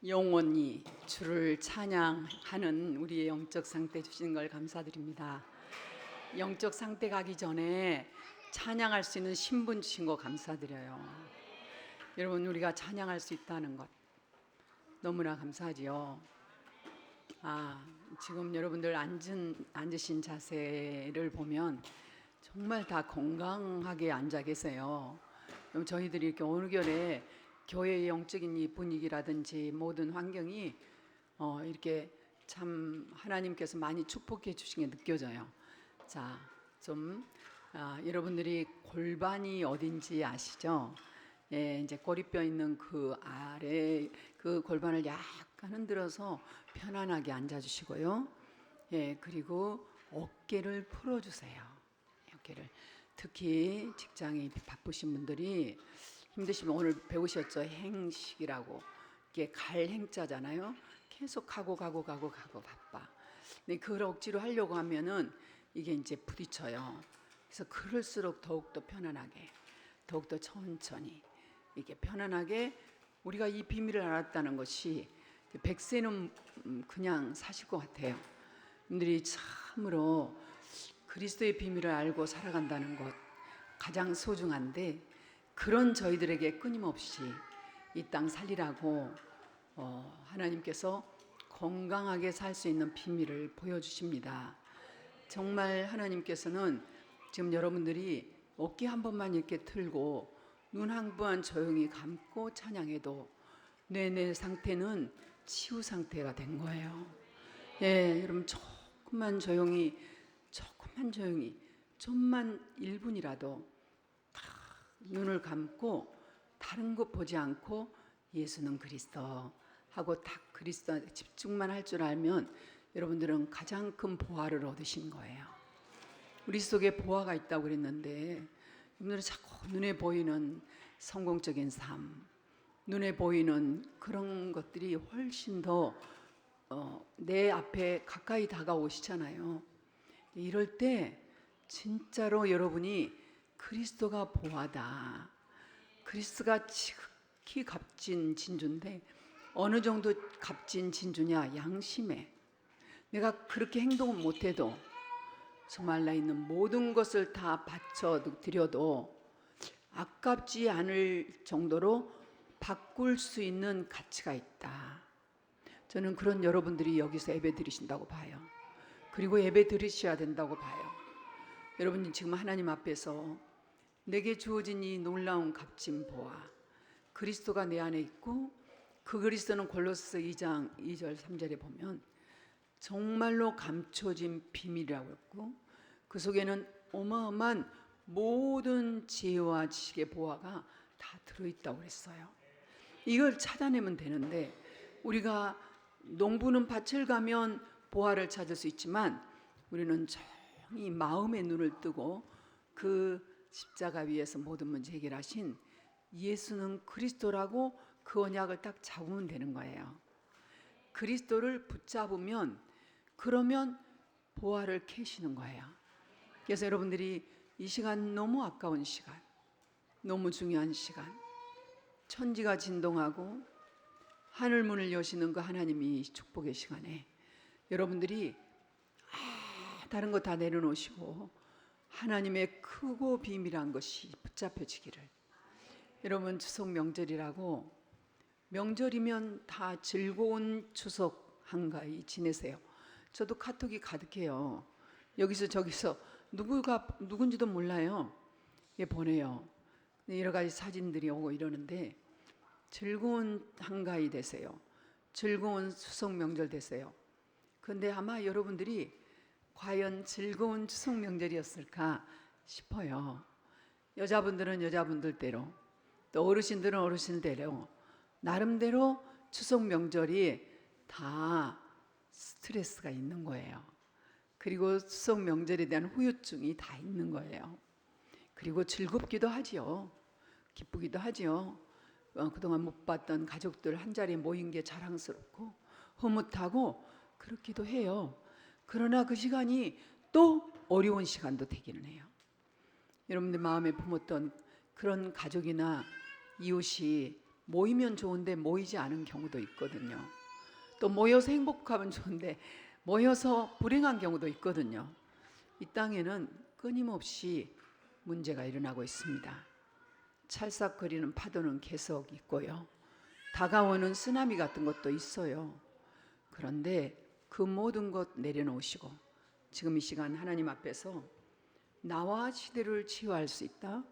영원히 주를 찬양하는 우리의 영적 상태 주신 걸 감사드립니다. 영적 상태 가기 전에 찬양할 수 있는 신분 주신 거 감사드려요. 여러분, 우리가 찬양할 수 있다는 것 너무나 감사하지요. 지금 여러분들 앉으신 자세를 보면 정말 다 건강하게 앉아 계세요. 그럼 저희들이 이렇게 어느 결에 교회의 영적인 이 분위기라든지 모든 환경이 이렇게 참 하나님께서 많이 축복해 주신 게 느껴져요. 자, 여러분들이 골반이 어딘지 아시죠? 예, 이제 꼬리뼈 있는 그 아래 그 골반을 약간 흔들어서 편안하게 앉아주시고요. 예, 그리고 어깨를 풀어주세요. 어깨를. 특히 직장이 바쁘신 분들이 힘드시면 오늘 배우셨죠? 행식이라고. 이게 갈 행자잖아요. 계속 가고 바빠. 근데 그걸 억지로 하려고 하면은 이게 이제 부딪혀요. 그래서 그럴수록 더욱더 편안하게, 더욱더 천천히 이게 편안하게 우리가 이 비밀을 알았다는 것이 100세는 그냥 사실 것 같아요. 여러분들이 참으로 그리스도의 비밀을 알고 살아간다는 것 가장 소중한데, 그런 저희들에게 끊임없이 이 땅 살리라고 하나님께서 건강하게 살 수 있는 비밀을 보여주십니다. 정말 하나님께서는 지금 여러분들이 어깨 한 번만 이렇게 틀고 눈 한 번 조용히 감고 찬양해도 내 상태는 치유 상태가 된 거예요. 예, 여러분 조금만 조용히 좀만 1분이라도 눈을 감고 다른 것 보지 않고 예수는 그리스도 하고 딱 그리스도에 집중만 할 줄 알면 여러분들은 가장 큰 보화를 얻으신 거예요. 우리 속에 보화가 있다고 그랬는데, 여러분들은 자꾸 눈에 보이는 성공적인 삶, 눈에 보이는 그런 것들이 훨씬 더 내 앞에 가까이 다가오시잖아요. 이럴 때 진짜로 여러분이 그리스도가 보화다, 그리스도가 지극히 값진 진주인데, 어느 정도 값진 진주냐? 양심에 내가 그렇게 행동은 못해도 정말 나 있는 모든 것을 다 바쳐 드려도 아깝지 않을 정도로 바꿀 수 있는 가치가 있다. 저는 그런 여러분들이 여기서 예배 드리신다고 봐요. 그리고 예배 드리셔야 된다고 봐요. 여러분이 지금 하나님 앞에서 내게 주어진 이 놀라운 값진 보화, 그리스도가 내 안에 있고, 그 그리스도는 골로새서 2장 2절 3절에 보면 정말로 감춰진 비밀이라고 했고, 그 속에는 어마어마한 모든 지혜와 지식의 보화가 다 들어있다고 그랬어요. 이걸 찾아내면 되는데, 우리가 농부는 밭을 가면 보화를 찾을 수 있지만 우리는 조용히 마음의 눈을 뜨고 그 십자가 위에서 모든 문제 해결하신 예수는 그리스도라고 그 언약을 딱 잡으면 되는 거예요. 그리스도를 붙잡으면 그러면 보화를 캐시는 거예요. 그래서 여러분들이 이 시간 너무 아까운 시간, 너무 중요한 시간, 천지가 진동하고 하늘 문을 여시는 그 하나님이 축복의 시간에 여러분들이 다른 거 다 내려놓으시고 하나님의 크고 비밀한 것이 붙잡혀지기를. 여러분, 추석 명절이라고, 명절이면 다 즐거운 추석 한가위 지내세요. 저도 카톡이 가득해요. 여기서 저기서 누군지도 몰라요. 예, 보내요. 여러 가지 사진들이 오고 이러는데 즐거운 한가위 되세요. 즐거운 추석 명절 되세요. 그런데 아마 여러분들이 과연 즐거운 추석 명절이었을까 싶어요. 여자분들은 여자분들대로, 또 어르신들은 어르신대로 나름대로 추석 명절이 다 스트레스가 있는 거예요. 그리고 추석 명절에 대한 후유증이 다 있는 거예요. 그리고 즐겁기도 하지요. 기쁘기도 하지요. 그동안 못 봤던 가족들 한 자리에 모인 게 자랑스럽고 흐뭇하고 그렇기도 해요. 그러나 그 시간이 또 어려운 시간도 되기는 해요. 여러분들 마음에 품었던 그런 가족이나 이웃이 모이면 좋은데 모이지 않은 경우도 있거든요. 또 모여서 행복하면 좋은데 모여서 불행한 경우도 있거든요. 이 땅에는 끊임없이 문제가 일어나고 있습니다. 찰싹거리는 파도는 계속 있고요. 다가오는 쓰나미 같은 것도 있어요. 그런데 그 모든 것 내려놓으시고 지금 이 시간 하나님 앞에서 나와 시대를 치유할 수 있다?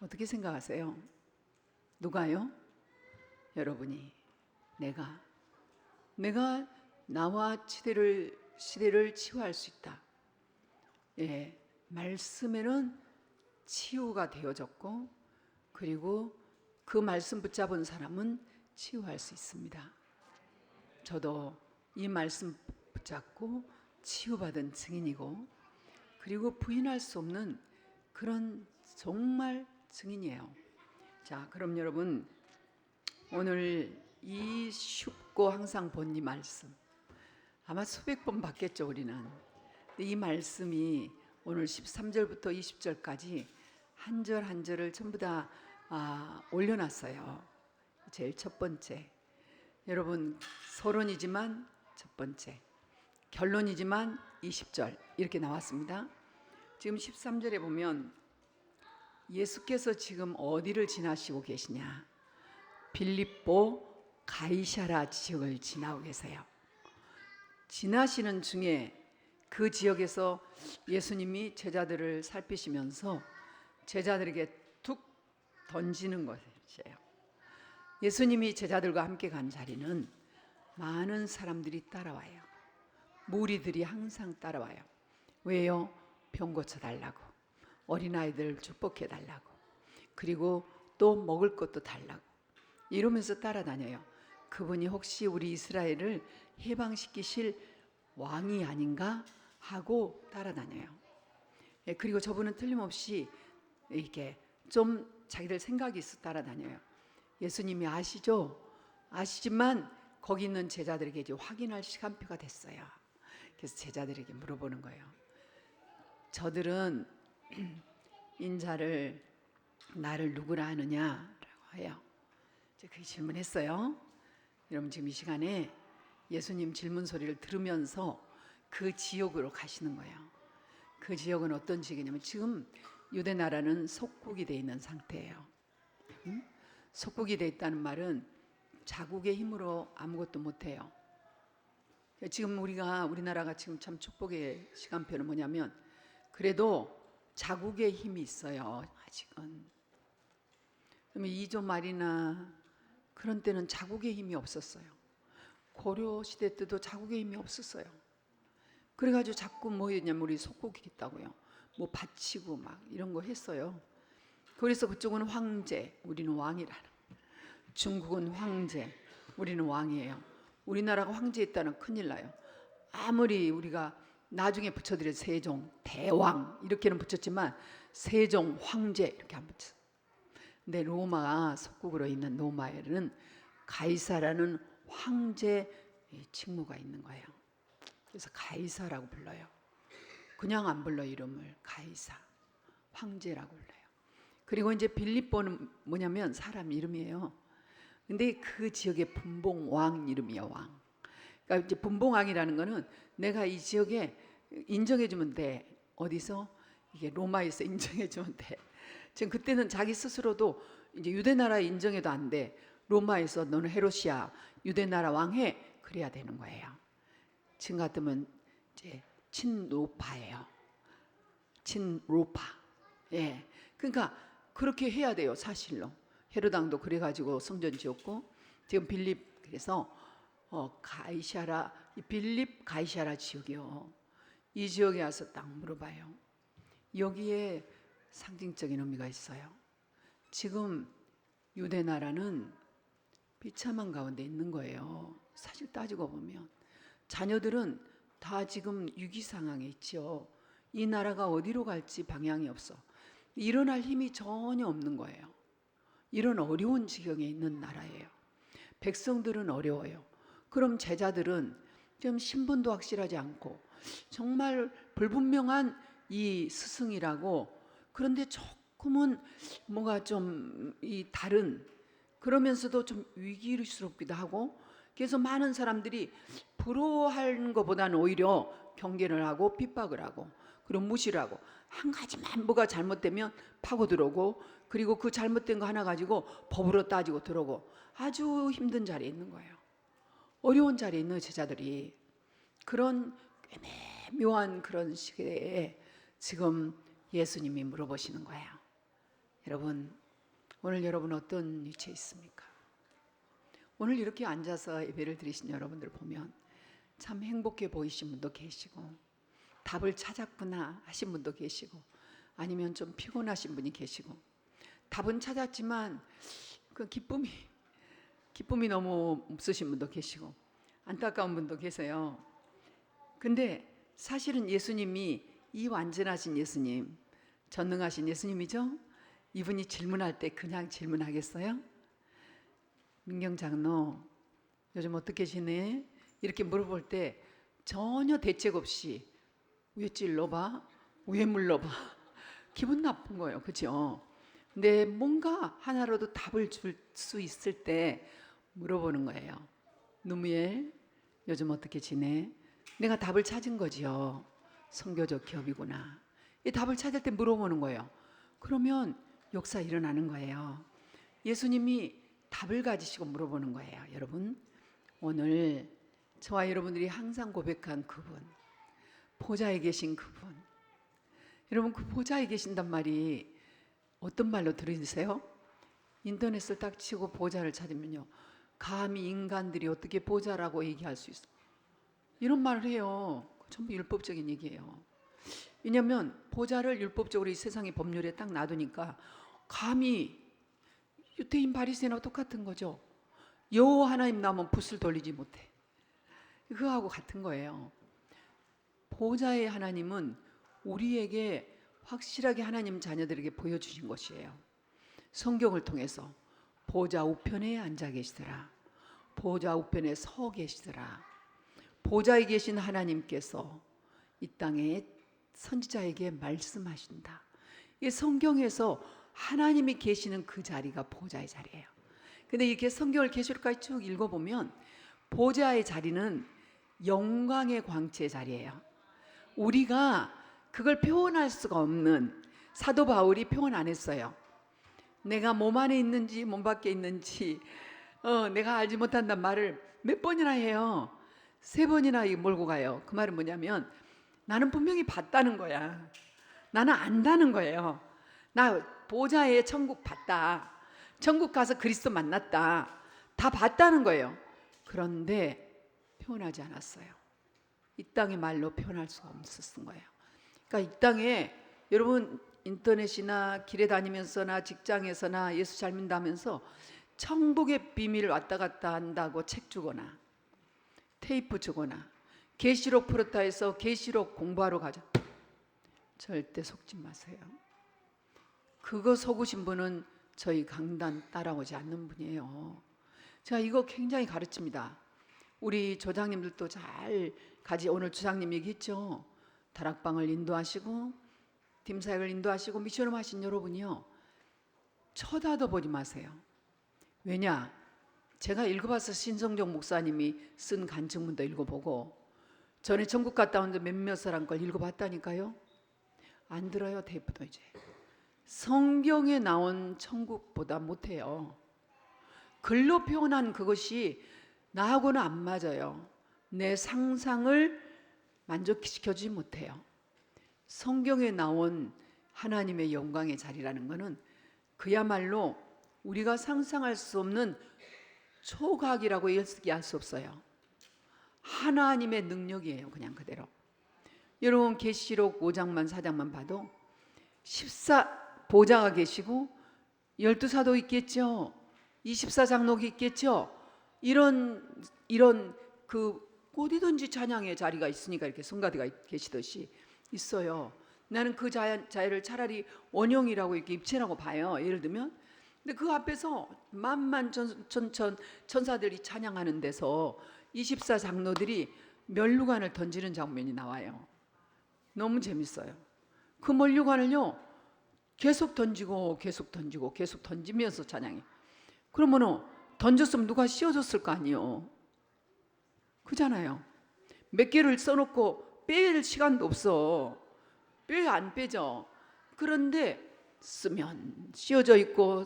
어떻게 생각하세요? 누가요? 여러분이. 내가 나와 시대를 치유할 수 있다. 예, 말씀에는 치유가 되어졌고 그리고 그 말씀 붙잡은 사람은 치유할 수 있습니다. 저도 이 말씀 붙잡고 치유받은 증인이고 그리고 부인할 수 없는 그런 정말 증인이에요. 자, 그럼 여러분 오늘 이 쉽고 항상 본 이 말씀 아마 수백 번 봤겠죠 우리는. 이 말씀이 오늘 13절부터 20절까지 한 절 한 절을 전부 다 올려놨어요. 제일 첫 번째, 여러분 서론이지만 첫 번째, 결론이지만 20절 이렇게 나왔습니다. 지금 13절에 보면 예수께서 지금 어디를 지나시고 계시냐? 빌립보 가이사랴 지역을 지나고 계세요. 지나시는 중에 그 지역에서 예수님이 제자들을 살피시면서 제자들에게 툭 던지는 것이에요. 예수님이 제자들과 함께 간 자리는 많은 사람들이 따라와요. 무리들이 항상 따라와요. 왜요? 병 고쳐달라고, 어린아이들 축복해달라고, 그리고 또 먹을 것도 달라고 이러면서 따라다녀요. 그분이 혹시 우리 이스라엘을 해방시키실 왕이 아닌가 하고 따라다녀요. 그리고 저분은 틀림없이 이렇게 좀 자기들 생각이 있어 따라다녀요. 예수님이 아시죠? 아시지만 거기 있는 제자들에게 이제 확인할 시간표가 됐어요. 그래서 제자들에게 물어보는 거예요. 저들은 인자를 나를 누구라 하느냐라고 해요. 그 질문했어요. 여러분 지금 이 시간에 예수님 질문 소리를 들으면서 그 지역으로 가시는 거예요. 그 지역은 어떤 지역이냐면 지금 유대 나라는 속국이 돼 있는 상태예요. 속국이 돼 있다는 말은 자국의 힘으로 아무것도 못해요. 지금 우리나라가 지금 참 축복의 시간표는 뭐냐면 그래도 자국의 힘이 있어요. 아직은. 그러면 이조 말이나 그런 때는 자국의 힘이 없었어요. 고려 시대 때도 자국의 힘이 없었어요. 그래가지고 자꾸 뭐 했냐면 우리 속국이 있다고요. 뭐 바치고 막 이런 거 했어요. 그래서 그쪽은 황제, 우리는 왕이라는. 중국은 황제, 우리는 왕이에요. 우리나라가 황제했다는 큰일 나요. 아무리 우리가 나중에 붙여드려 세종, 대왕 이렇게는 붙였지만 세종, 황제 이렇게 안 붙였어요. 근데 로마 속국으로 있는 로마에는 가이사라는 황제 칭호가 있는 거예요. 그래서 가이사라고 불러요. 그냥 안 불러 이름을. 가이사, 황제라고 불러요. 그리고 이제 빌립보는 뭐냐면 사람 이름이에요. 근데 그 지역의 분봉왕 이름이에요. 왕. 그러니까 이제 분봉왕이라는 거는 내가 이 지역에 인정해주면 돼. 어디서? 이게 로마에서 인정해주면 돼. 지금 그때는 자기 스스로도 이제 유대 나라에 인정해도 안 돼. 로마에서 너는 헤롯이야, 유대 나라 왕해. 그래야 되는 거예요. 지금 같으면 이제 친로파예요. 친로파. 예. 그러니까 그렇게 해야 돼요, 사실로. 헤로당도 그래가지고 성전 지었고 지금 빌립 그래서 가이사라 빌립 가이사라 지역이요. 이 지역에 와서 딱 물어봐요. 여기에 상징적인 의미가 있어요. 지금 유대 나라는 비참한 가운데 있는 거예요. 사실 따지고 보면 자녀들은 다 지금 위기 상황에 있죠. 이 나라가 어디로 갈지 방향이 없어. 일어날 힘이 전혀 없는 거예요. 이런 어려운 지경에 있는 나라예요. 백성들은 어려워요. 그럼 제자들은 좀 신분도 확실하지 않고 정말 불분명한 이 스승이라고, 그런데 조금은 뭔가 좀 이 다른 그러면서도 좀 위기스럽기도 하고, 그래서 많은 사람들이 부러워하는 것보다는 오히려 경계를 하고 핍박을 하고 그리고 무시를 하고, 한 가지만 뭐가 잘못되면 파고 들어오고, 그리고 그 잘못된 거 하나 가지고 법으로 따지고 들어오고, 아주 힘든 자리에 있는 거예요. 어려운 자리에 있는 제자들이 그런 묘한 그런 시기에 지금 예수님이 물어보시는 거예요. 여러분, 오늘 여러분 어떤 위치에 있습니까? 오늘 이렇게 앉아서 예배를 드리신 여러분들 보면 참 행복해 보이신 분도 계시고, 답을 찾았구나 하신 분도 계시고, 아니면 좀 피곤하신 분이 계시고, 답은 찾았지만 그 기쁨이 너무 없으신 분도 계시고, 안타까운 분도 계세요. 근데 사실은 예수님이, 이 완전하신 예수님, 전능하신 예수님이죠. 이분이 질문할 때 그냥 질문하겠어요? 민경 장로 요즘 어떻게 지내? 이렇게 물어볼 때 전혀 대책 없이 왜 찔러봐? 왜 물러봐? 기분 나쁜 거예요. 그죠? 근데 뭔가 하나라도 답을 줄 수 있을 때 물어보는 거예요. 누무엘 요즘 어떻게 지내? 내가 답을 찾은 거지요. 선교적 기업이구나. 이 답을 찾을 때 물어보는 거예요. 그러면 역사 일어나는 거예요. 예수님이 답을 가지시고 물어보는 거예요. 여러분, 오늘 저와 여러분들이 항상 고백한 그분, 보좌에 계신 그분, 여러분 그 보좌에 계신단 말이 어떤 말로 들으세요? 인터넷을 딱 치고 보좌를 찾으면요, 감히 인간들이 어떻게 보좌라고 얘기할 수 있어? 이런 말을 해요. 전부 율법적인 얘기예요. 왜냐하면 보좌를 율법적으로 이 세상의 법률에 딱 놔두니까 감히 유대인 바리새인하고 똑같은 거죠. 여호와 하나님 나오면 붓을 돌리지 못해. 그거하고 같은 거예요. 보좌의 하나님은 우리에게 확실하게 하나님 자녀들에게 보여주신 것이에요. 성경을 통해서 보좌 우편에 앉아 계시더라, 보좌 우편에 서 계시더라. 보좌에 계신 하나님께서 이 땅에 선지자에게 말씀하신다. 이 성경에서 하나님이 계시는 그 자리가 보좌의 자리예요. 근데 이렇게 성경을 계시록까지 쭉 읽어보면 보좌의 자리는 영광의 광채의 자리예요. 우리가 그걸 표현할 수가 없는, 사도 바울이 표현 안 했어요. 내가 몸 안에 있는지 몸 밖에 있는지 내가 알지 못한단 말을 몇 번이나 해요. 3번이나 몰고 가요. 그 말은 뭐냐면 나는 분명히 봤다는 거야. 나는 안다는 거예요. 나 보좌에 천국 봤다. 천국 가서 그리스도 만났다. 다 봤다는 거예요. 그런데 표현하지 않았어요. 이 땅의 말로 표현할 수가 없었던 거예요. 그러니까 이 땅에 여러분 인터넷이나 길에 다니면서나 직장에서나 예수 잘 믿다면서 천국의 비밀을 왔다 갔다 한다고 책 주거나 테이프 주거나 계시록 풀었다 해서 계시록 공부하러 가자, 절대 속지 마세요. 그거 속으신 분은 저희 강단 따라오지 않는 분이에요. 제가 이거 굉장히 가르칩니다. 우리 조장님들도 잘 가지. 오늘 주장님 얘기했죠. 다락방을 인도하시고 팀사역을 인도하시고 미션을 하신 여러분이요, 쳐다도 보지 마세요. 왜냐? 제가 읽어봐서 신성정 목사님이 쓴 간증문도 읽어보고 전에 천국 갔다 온 몇몇 사람 걸 읽어봤다니까요. 안 들어요. 테이프도 이제. 성경에 나온 천국보다 못해요. 글로 표현한 그것이 나하고는 안 맞아요. 내 상상을 만족시켜주지 못해요. 성경에 나온 하나님의 영광의 자리라는 것은 그야말로 우리가 상상할 수 없는 초각이라고 얘기할 수 없어요. 하나님의 능력이에요. 그냥 그대로. 여러분 계시록 5장만 4장만 봐도 14보좌가 계시고 12사도 있겠죠. 24장록이 있겠죠. 이런 그 어디든지 찬양의 자리가 있으니까 이렇게 성가대가 계시듯이 있어요. 나는 그 자리를 차라리 원형이라고 이렇게 입체라고 봐요. 예를 들면, 근데 그 앞에서 만만 천사들이 찬양하는 데서 24장로들이 면류관을 던지는 장면이 나와요. 너무 재밌어요. 그 면류관을요 계속 던지고 계속 던지고 계속 던지면서 찬양해. 그러면은 던졌으면 누가 씌워줬을 거 아니에요. 그잖아요. 몇 개를 써놓고 뺄 시간도 없어. 안 빼죠. 그런데 쓰면 씌워져 있고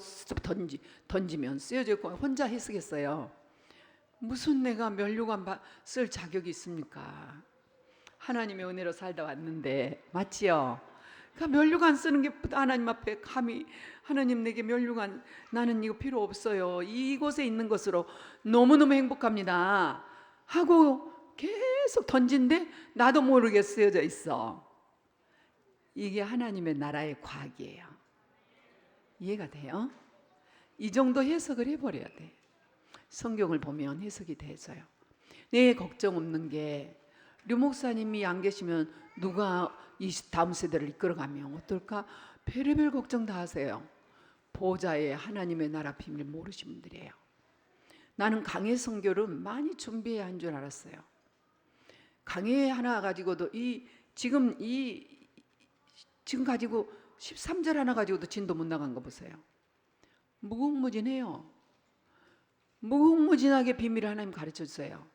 던지면 쓰여져 있고 혼자 해쓰겠어요. 무슨 내가 면류관 쓸 자격이 있습니까? 하나님의 은혜로 살다 왔는데, 맞지요? 그러니까 면류관 쓰는 게 하나님 앞에 감히 하나님 내게 면류관, 나는 이거 필요 없어요, 이곳에 있는 것으로 너무너무 행복합니다 하고 계속 던진데 나도 모르게 쓰여져 있어. 이게 하나님의 나라의 과학이에요. 이해가 돼요? 이 정도 해석을 해버려야 돼. 성경을 보면 해석이 돼서요. 내 걱정 없는 게, 류 목사님이 안 계시면 누가 이 다음 세대를 이끌어가면 어떨까? 별의별 걱정 다 하세요. 보좌의 하나님의 나라 비밀 모르신 분들이에요. 나는 강해 선교를 많이 준비해야 한 줄 알았어요. 강해 하나 가지고도 지금 가지고 13절 하나 가지고도 진도 못 나간 거 보세요. 무궁무진해요. 무궁무진하게 비밀을 하나님 가르쳐 주세요.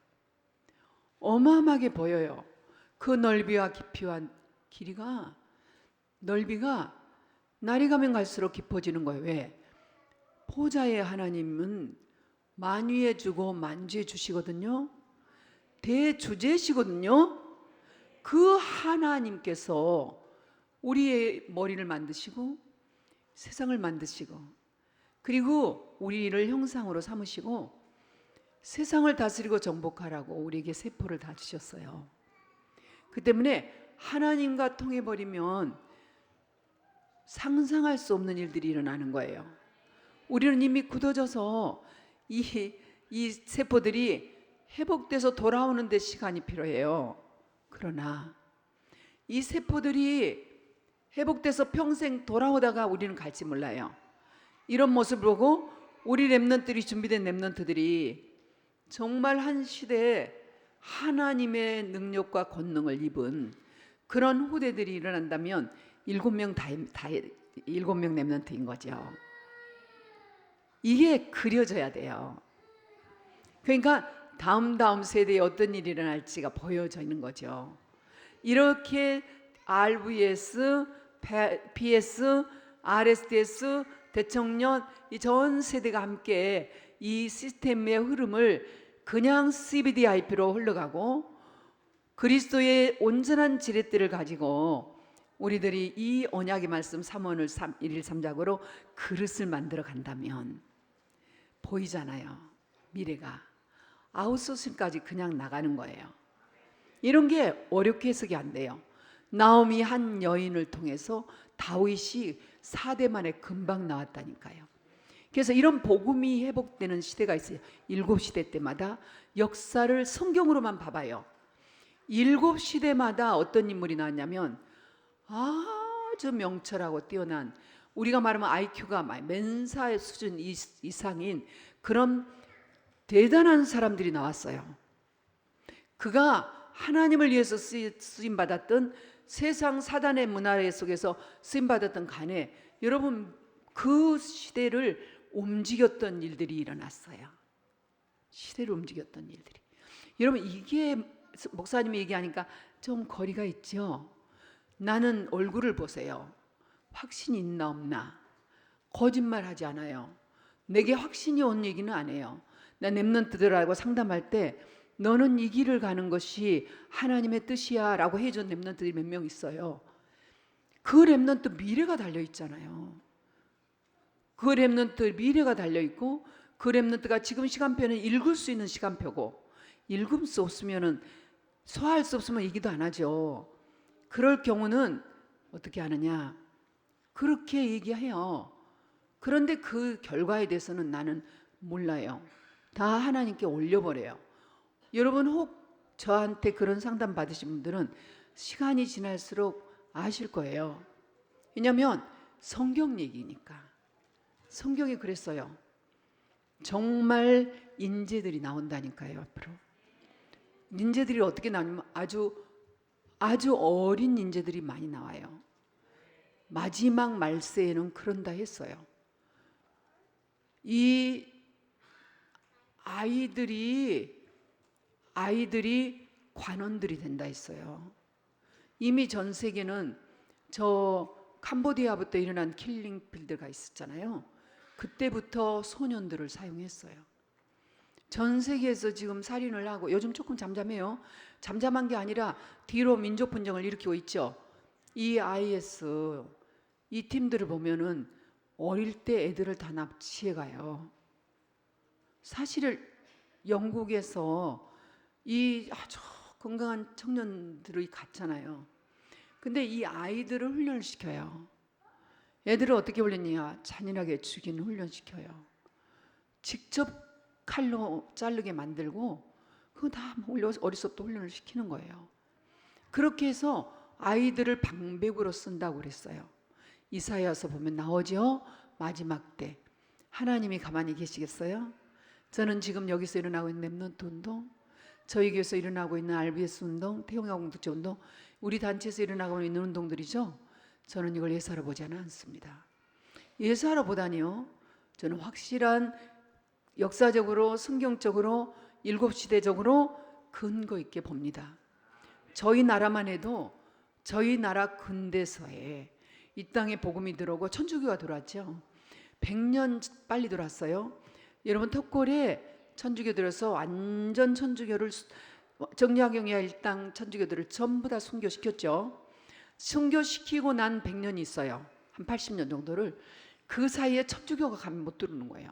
어마어마하게 보여요. 그 넓이와 깊이와 길이가, 넓이가 날이 가면 갈수록 깊어지는 거예요. 왜? 보좌의 하나님은 만위에 주고 만주에 주시거든요. 대주제시거든요. 그 하나님께서 우리의 머리를 만드시고 세상을 만드시고, 그리고 우리를 형상으로 삼으시고 세상을 다스리고 정복하라고 우리에게 세포를 다 주셨어요. 그 때문에 하나님과 통해버리면 상상할 수 없는 일들이 일어나는 거예요. 우리는 이미 굳어져서 이 세포들이 회복돼서 돌아오는 데 시간이 필요해요. 그러나 이 세포들이 회복돼서 평생 돌아오다가 우리는 갈지 몰라요. 이런 모습을 보고 우리 렘넌트들이, 준비된 렘넌트들이 정말 한 시대에 하나님의 능력과 권능을 입은 그런 후대들이 일어난다면 7명 다 7명 렘넌트인 거죠. 이게 그려져야 돼요. 그러니까 다음 세대에 어떤 일이 일어날지가 보여져 있는 거죠. 이렇게 RVS, PS, RSDS, 대청년, 이 전 세대가 함께 이 시스템의 흐름을 그냥 CBDIP로 흘러가고 그리스도의 온전한 지렛대를 가지고 우리들이 이 언약의 말씀 3원을 1일 3작으로 그릇을 만들어 간다면 보이잖아요. 미래가 아웃소싱까지 그냥 나가는 거예요. 이런 게 어렵게 해석이 안 돼요. 나오미 한 여인을 통해서 다윗이 4대 만에 금방 나왔다니까요. 그래서 이런 복음이 회복되는 시대가 있어요. 7시대 때마다 역사를 성경으로만 봐봐요. 7시대마다 어떤 인물이 나왔냐면 아주 명철하고 뛰어난, 우리가 말하면 IQ가 멘사의 수준 이상인 그런 대단한 사람들이 나왔어요. 그가 하나님을 위해서 쓰임받았던 세상 사단의 문화 속에서 쓰임받았던 간에 여러분 그 시대를 움직였던 일들이 일어났어요. 시대를 움직였던 일들이. 여러분 이게 목사님이 얘기하니까 좀 거리가 있죠. 나는 얼굴을 보세요. 확신이 있나 없나. 거짓말하지 않아요. 내게 확신이 온 얘기는 안 해요. 나 렘넌트들하고 상담할 때 너는 이 길을 가는 것이 하나님의 뜻이야 라고 해준 렘넌트들이 몇 명 있어요. 그 렘넌트 미래가 달려있잖아요. 그 렘넌트 미래가 달려있고 그 렘넌트가 지금 시간표는 읽을 수 있는 시간표고, 읽을 수 없으면 소화할 수 없으면 얘기도 안 하죠. 그럴 경우는 어떻게 하느냐, 그렇게 얘기해요. 그런데 그 결과에 대해서는 나는 몰라요. 다 하나님께 올려버려요. 여러분 혹 저한테 그런 상담 받으신 분들은 시간이 지날수록 아실 거예요. 왜냐하면 성경 얘기니까. 성경이 그랬어요. 정말 인재들이 나온다니까요. 앞으로 인재들이 어떻게 나오냐면 아주 어린 인재들이 많이 나와요. 마지막 말세에는 그런다 했어요. 이 아이들이 관원들이 된다 했어요. 이미 전 세계는 저 캄보디아부터 일어난 킬링필드가 있었잖아요. 그때부터 소년들을 사용했어요. 전 세계에서 지금 살인을 하고, 요즘 조금 잠잠해요. 잠잠한 게 아니라 뒤로 민족 분쟁을 일으키고 있죠. 이 IS 이 팀들을 보면은 어릴 때 애들을 다 납치해 가요. 사실 영국에서 이 아주 건강한 청년들이 갔잖아요. 근데 이 아이들을 훈련을 시켜요. 애들을 어떻게 훈련이냐? 잔인하게 죽이는 훈련시켜요. 직접 칼로 자르게 만들고 그거 다 어려서부터 훈련을 시키는 거예요. 그렇게 해서 아이들을 방백으로 쓴다고 그랬어요. 이사야서 보면 나오죠. 마지막 때 하나님이 가만히 계시겠어요? 저는 지금 여기서 일어나고 있는 렘넌트 운동, 저희 교회에서 일어나고 있는 RBS 운동, 태영아 공동체 운동, 우리 단체에서 일어나고 있는 운동들이죠. 저는 이걸 예사로 보지는 않습니다. 예사로 보다니요, 저는 확실한 역사적으로 성경적으로 일곱시대적으로 근거 있게 봅니다. 저희 나라만 해도 저희 나라 근대서에 이 땅에 복음이 들어오고 천주교가 들어왔죠. 100년 빨리 들어왔어요. 여러분 턱골에 천주교 들어서 완전 천주교를 정약용이야 일당 천주교들을 전부 다 순교시켰죠. 순교시키고 난 100년이 있어요. 한 80년 정도를. 그 사이에 천주교가 가면 못 들어오는 거예요.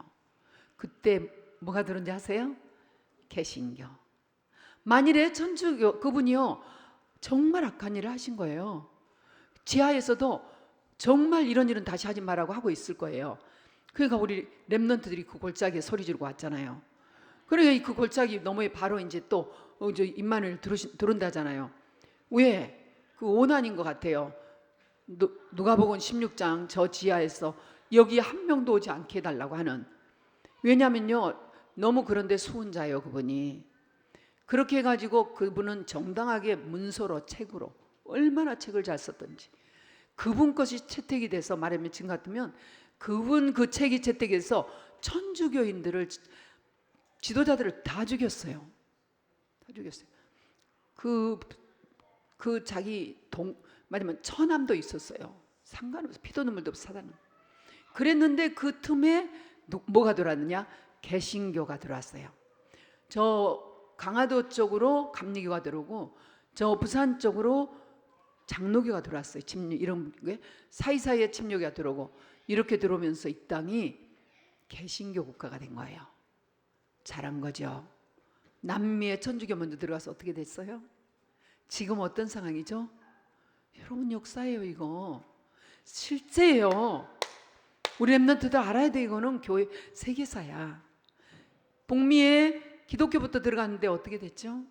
그때 뭐가 들었는지 아세요? 개신교. 만일에 천주교 그분이요 정말 악한 일을 하신 거예요. 지하에서도 정말 이런 일은 다시 하지 말라고 하고 있을 거예요. 그러니까 우리 렘넌트들이 그 골짜기에 소리 지르고 왔잖아요. 그러니까 그 골짜기 너머에 바로 이제 또 임마누엘 들어온다잖아요. 왜? 그 오난인 것 같아요. 누가복음 16장 저 지하에서 여기 한 명도 오지 않게 해달라고 하는. 왜냐면요 너무 그런데 수훈자예요 그분이. 그렇게 해가지고 그분은 정당하게 문서로 책으로 얼마나 책을 잘 썼던지 그분 것이 채택이 돼서 말하면 지금 같으면 그분 그 책이 채택해서 천주교인들을 지도자들을 다 죽였어요. 다 죽였어요. 그 자기 말하면 처남도 있었어요. 상관없어. 피도 눈물도 없어 사단은. 그랬는데 그 틈에 뭐가 들어왔느냐? 개신교가 들어왔어요. 저 강화도 쪽으로 감리교가 들어오고 저 부산 쪽으로 장로교가 들어왔어요. 이런 게 사이사이에 침략이 들어오고 이렇게 들어오면서 이 땅이 개신교 국가가 된 거예요. 잘한 거죠. 남미의 천주교 먼저 들어가서 어떻게 됐어요? 지금 어떤 상황이죠? 여러분 역사예요 이거. 실제예요. 우리 렘넌트들 알아야 돼. 이거는 교회 세계사야. 북미에 기독교부터 들어갔는데 어떻게 됐죠?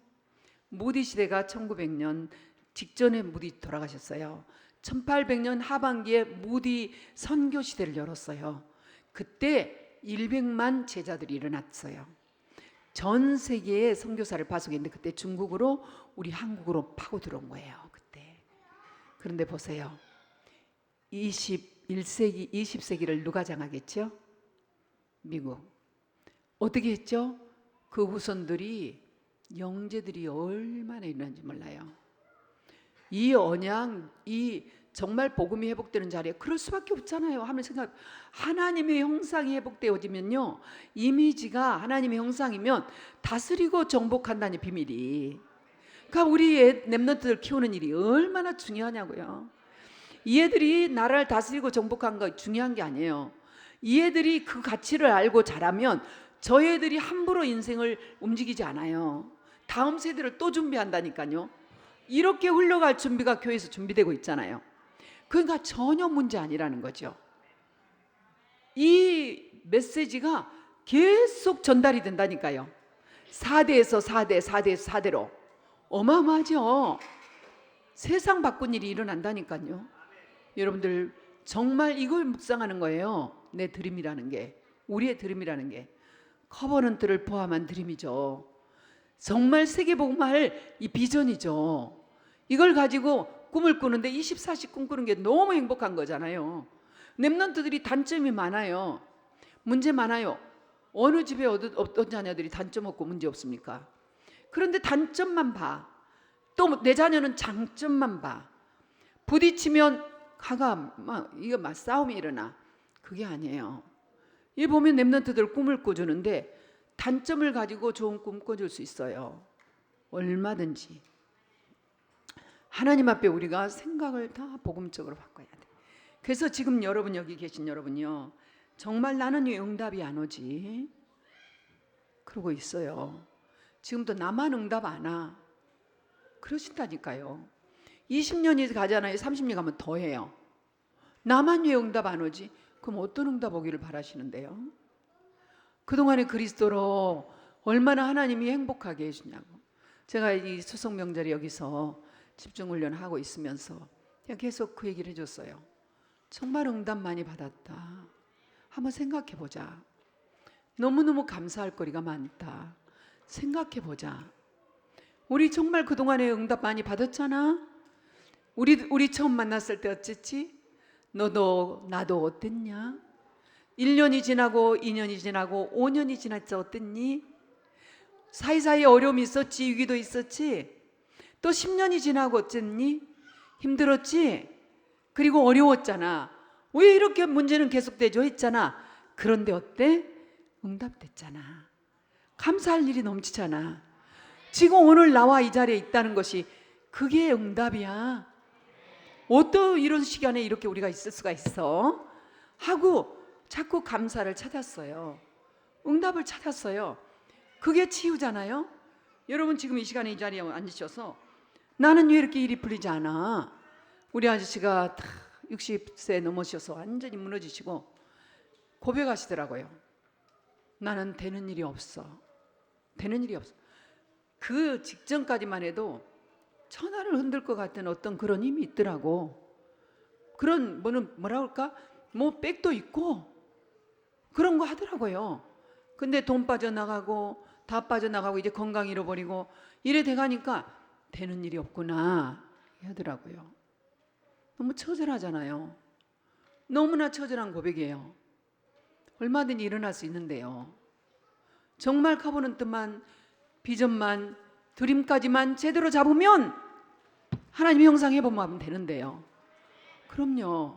무디 시대가 1900년 직전에 무디 돌아가셨어요. 1800년 하반기에 무디 선교 시대를 열었어요. 그때 100만 제자들이 일어났어요. 전 세계에 선교사를 파송했는데 그때 중국으로 우리 한국으로 파고 들어온 거예요. 그때. 그런데 보세요. 21세기, 20세기를 누가 장악했죠? 미국. 어떻게 했죠? 그 후손들이 영재들이 얼마나 일어난지 몰라요. 이 언양, 이 정말 복음이 회복되는 자리에 그럴 수밖에 없잖아요. 하면 생각, 하나님의 형상이 회복되어지면요, 이미지가 하나님의 형상이면 다스리고 정복한다는 비밀이. 그러니까 우리 렘넌트들 키우는 일이 얼마나 중요하냐고요. 이 애들이 나라를 다스리고 정복한 거 중요한 게 아니에요. 이 애들이 그 가치를 알고 자라면 저 애들이 함부로 인생을 움직이지 않아요. 다음 세대를 또 준비한다니까요. 이렇게 흘러갈 준비가 교회에서 준비되고 있잖아요. 그러니까 전혀 문제 아니라는 거죠. 이 메시지가 계속 전달이 된다니까요. 4대에서 4대, 4대에서 4대로. 어마어마하죠. 세상 바꾼 일이 일어난다니까요. 여러분들 정말 이걸 묵상하는 거예요. 내 드림이라는 게, 우리의 드림이라는 게 커버넌트를 포함한 드림이죠. 정말 세계복음화할 이 비전이죠. 이걸 가지고 꿈을 꾸는데 24시 꿈꾸는 게 너무 행복한 거잖아요. 렘넌트들이 단점이 많아요. 문제 많아요. 어느 집에 어떤 자녀들이 단점 없고 문제 없습니까? 그런데 단점만 봐. 또 내 자녀는 장점만 봐. 부딪히면 이거 막 싸움이 일어나. 그게 아니에요. 이 보면 렘넌트들 꿈을 꿔주는데 단점을 가지고 좋은 꿈 꿔줄 수 있어요. 얼마든지. 하나님 앞에 우리가 생각을 다 복음적으로 바꿔야 돼. 그래서 지금 여러분, 여기 계신 여러분요, 정말 나는 왜 응답이 안 오지? 그러고 있어요. 지금도 나만 응답 안 와. 그러신다니까요. 20년이 가잖아요. 30년 가면 더 해요. 나만 왜 응답 안 오지? 그럼 어떤 응답 오기를 바라시는데요? 그동안에 그리스도로 얼마나 하나님이 행복하게 해주냐고. 제가 이 수성 명절에 여기서 집중훈련 하고 있으면서 계속 그 얘기를 해줬어요. 정말 응답 많이 받았다. 한번 생각해 보자. 너무너무 감사할 거리가 많다. 생각해 보자. 우리 정말 그동안에 응답 많이 받았잖아. 우리 처음 만났을 때 어쨌지? 너도 나도 어땠냐? 1년이 지나고 2년이 지나고 5년이 지났지 어땠니? 사이사이에 어려움이 있었지, 위기도 있었지. 또 10년이 지나고 어쨌니? 힘들었지? 그리고 어려웠잖아. 왜 이렇게 문제는 계속되죠? 했잖아. 그런데 어때? 응답됐잖아. 감사할 일이 넘치잖아. 지금 오늘 나와 이 자리에 있다는 것이 그게 응답이야. 어떤 이런 시간에 이렇게 우리가 있을 수가 있어? 하고 자꾸 감사를 찾았어요. 응답을 찾았어요. 그게 치유잖아요. 여러분 지금 이 시간에 이 자리에 앉으셔서 나는 왜 이렇게 일이 풀리지 않아? 우리 아저씨가 다 60세 넘으셔서 완전히 무너지시고 고백하시더라고요. 나는 되는 일이 없어. 되는 일이 없어. 그 직전까지만 해도 천하를 흔들 것 같은 어떤 그런 힘이 있더라고. 그런 뭐라 할까? 뭐 백도 있고 그런 거 하더라고요. 근데 돈 빠져나가고 다 빠져나가고 이제 건강 잃어버리고 이래 돼가니까 되는 일이 없구나 하더라고요. 너무 처절하잖아요. 너무나 처절한 고백이에요. 얼마든지 일어날 수 있는데요. 정말 커버넌트만 비전만 드림까지만 제대로 잡으면 하나님의 형상 해보면 되는데요. 그럼요.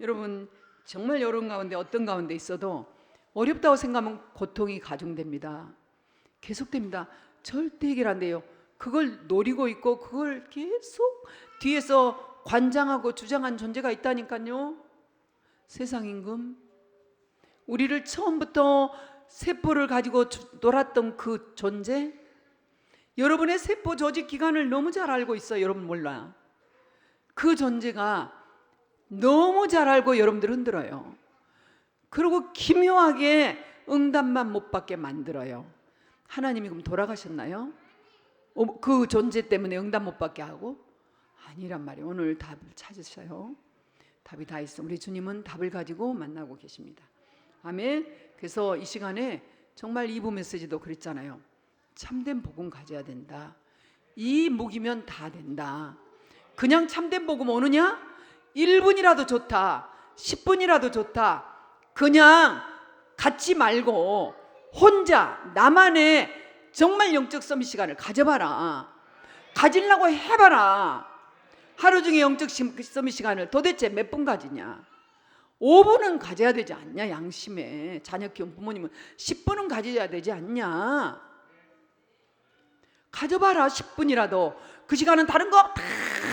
여러분 정말 여러분 가운데 어떤 가운데 있어도 어렵다고 생각하면 고통이 가중됩니다. 계속됩니다. 절대 해결 안 돼요. 그걸 노리고 있고 그걸 계속 뒤에서 관장하고 주장한 존재가 있다니까요. 세상 임금. 우리를 처음부터 세포를 가지고 놀았던 그 존재. 여러분의 세포 조직 기관을 너무 잘 알고 있어요. 여러분 몰라. 그 존재가 너무 잘 알고 여러분들 흔들어요. 그리고 기묘하게 응답만 못 받게 만들어요. 하나님이 그럼 돌아가셨나요? 그 존재 때문에 응답 못 받게 하고? 아니란 말이에요. 오늘 답을 찾으셔요. 답이 다 있어. 우리 주님은 답을 가지고 만나고 계십니다. 아멘. 그래서 이 시간에 정말 2부 메시지도 그랬잖아요. 참된 복음 가져야 된다. 이 목이면 다 된다. 그냥 참된 복음 오느냐? 1분이라도 좋다. 10분이라도 좋다. 그냥 갖지 말고 혼자 나만의 정말 영적 서밋 시간을 가져봐라. 가지려고 해봐라. 하루 중에 영적 서밋 시간을 도대체 몇 분 가지냐? 5분은 가져야 되지 않냐? 양심에 자녀 키운 부모님은 10분은 가져야 되지 않냐? 가져봐라. 10분이라도. 그 시간은 다른 거 다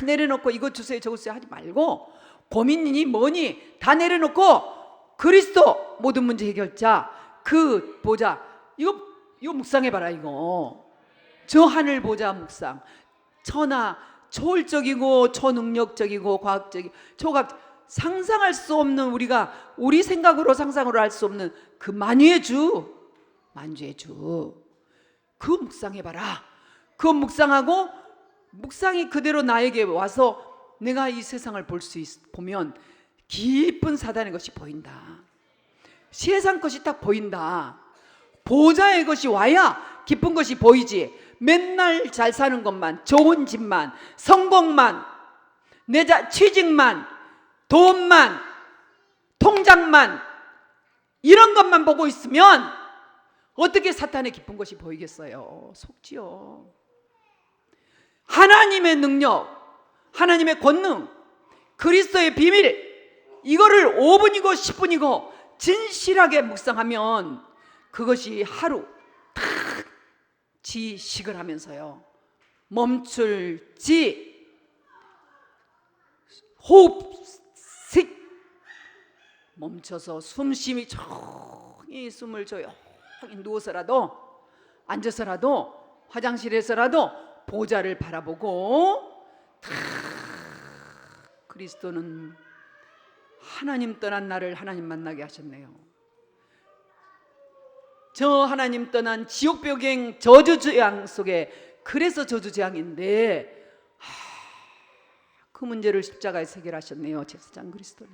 내려놓고 이거 주세요 저거 주세요 하지 말고 고민이니 뭐니 다 내려놓고 그리스도 모든 문제 해결자 그 보자. 이거 묵상해봐라. 이거 저 하늘 보자 묵상. 천하 초월적이고 초능력적이고 과학적이고 초각 상상할 수 없는 우리가 우리 생각으로 상상으로 할 수 없는 그 만유의 주 만주의 주 그 묵상해봐라. 그 묵상하고 묵상이 그대로 나에게 와서 내가 이 세상을 보면 깊은 사단의 것이 보인다. 세상 것이 딱 보인다. 보좌의 것이 와야 깊은 것이 보이지. 맨날 잘 사는 것만, 좋은 집만, 성공만, 취직만, 돈만, 통장만 이런 것만 보고 있으면 어떻게 사탄의 기쁜 것이 보이겠어요? 속지요. 하나님의 능력, 하나님의 권능, 그리스도의 비밀, 이거를 5분이고 10분이고 진실하게 묵상하면 그것이 하루 탁 지식을 하면서요, 멈출지 호흡식 멈춰서 숨쉬미 조용히 숨을 조용히 누워서라도 앉아서라도 화장실에서라도 보좌를 바라보고 탁 그리스도는 하나님 떠난 나를 하나님 만나게 하셨네요. 저 하나님 떠난 지옥벽행 저주재앙 속에, 그래서 저주재앙인데 그 문제를 십자가에서 해결하셨네요. 제사장 그리스도는.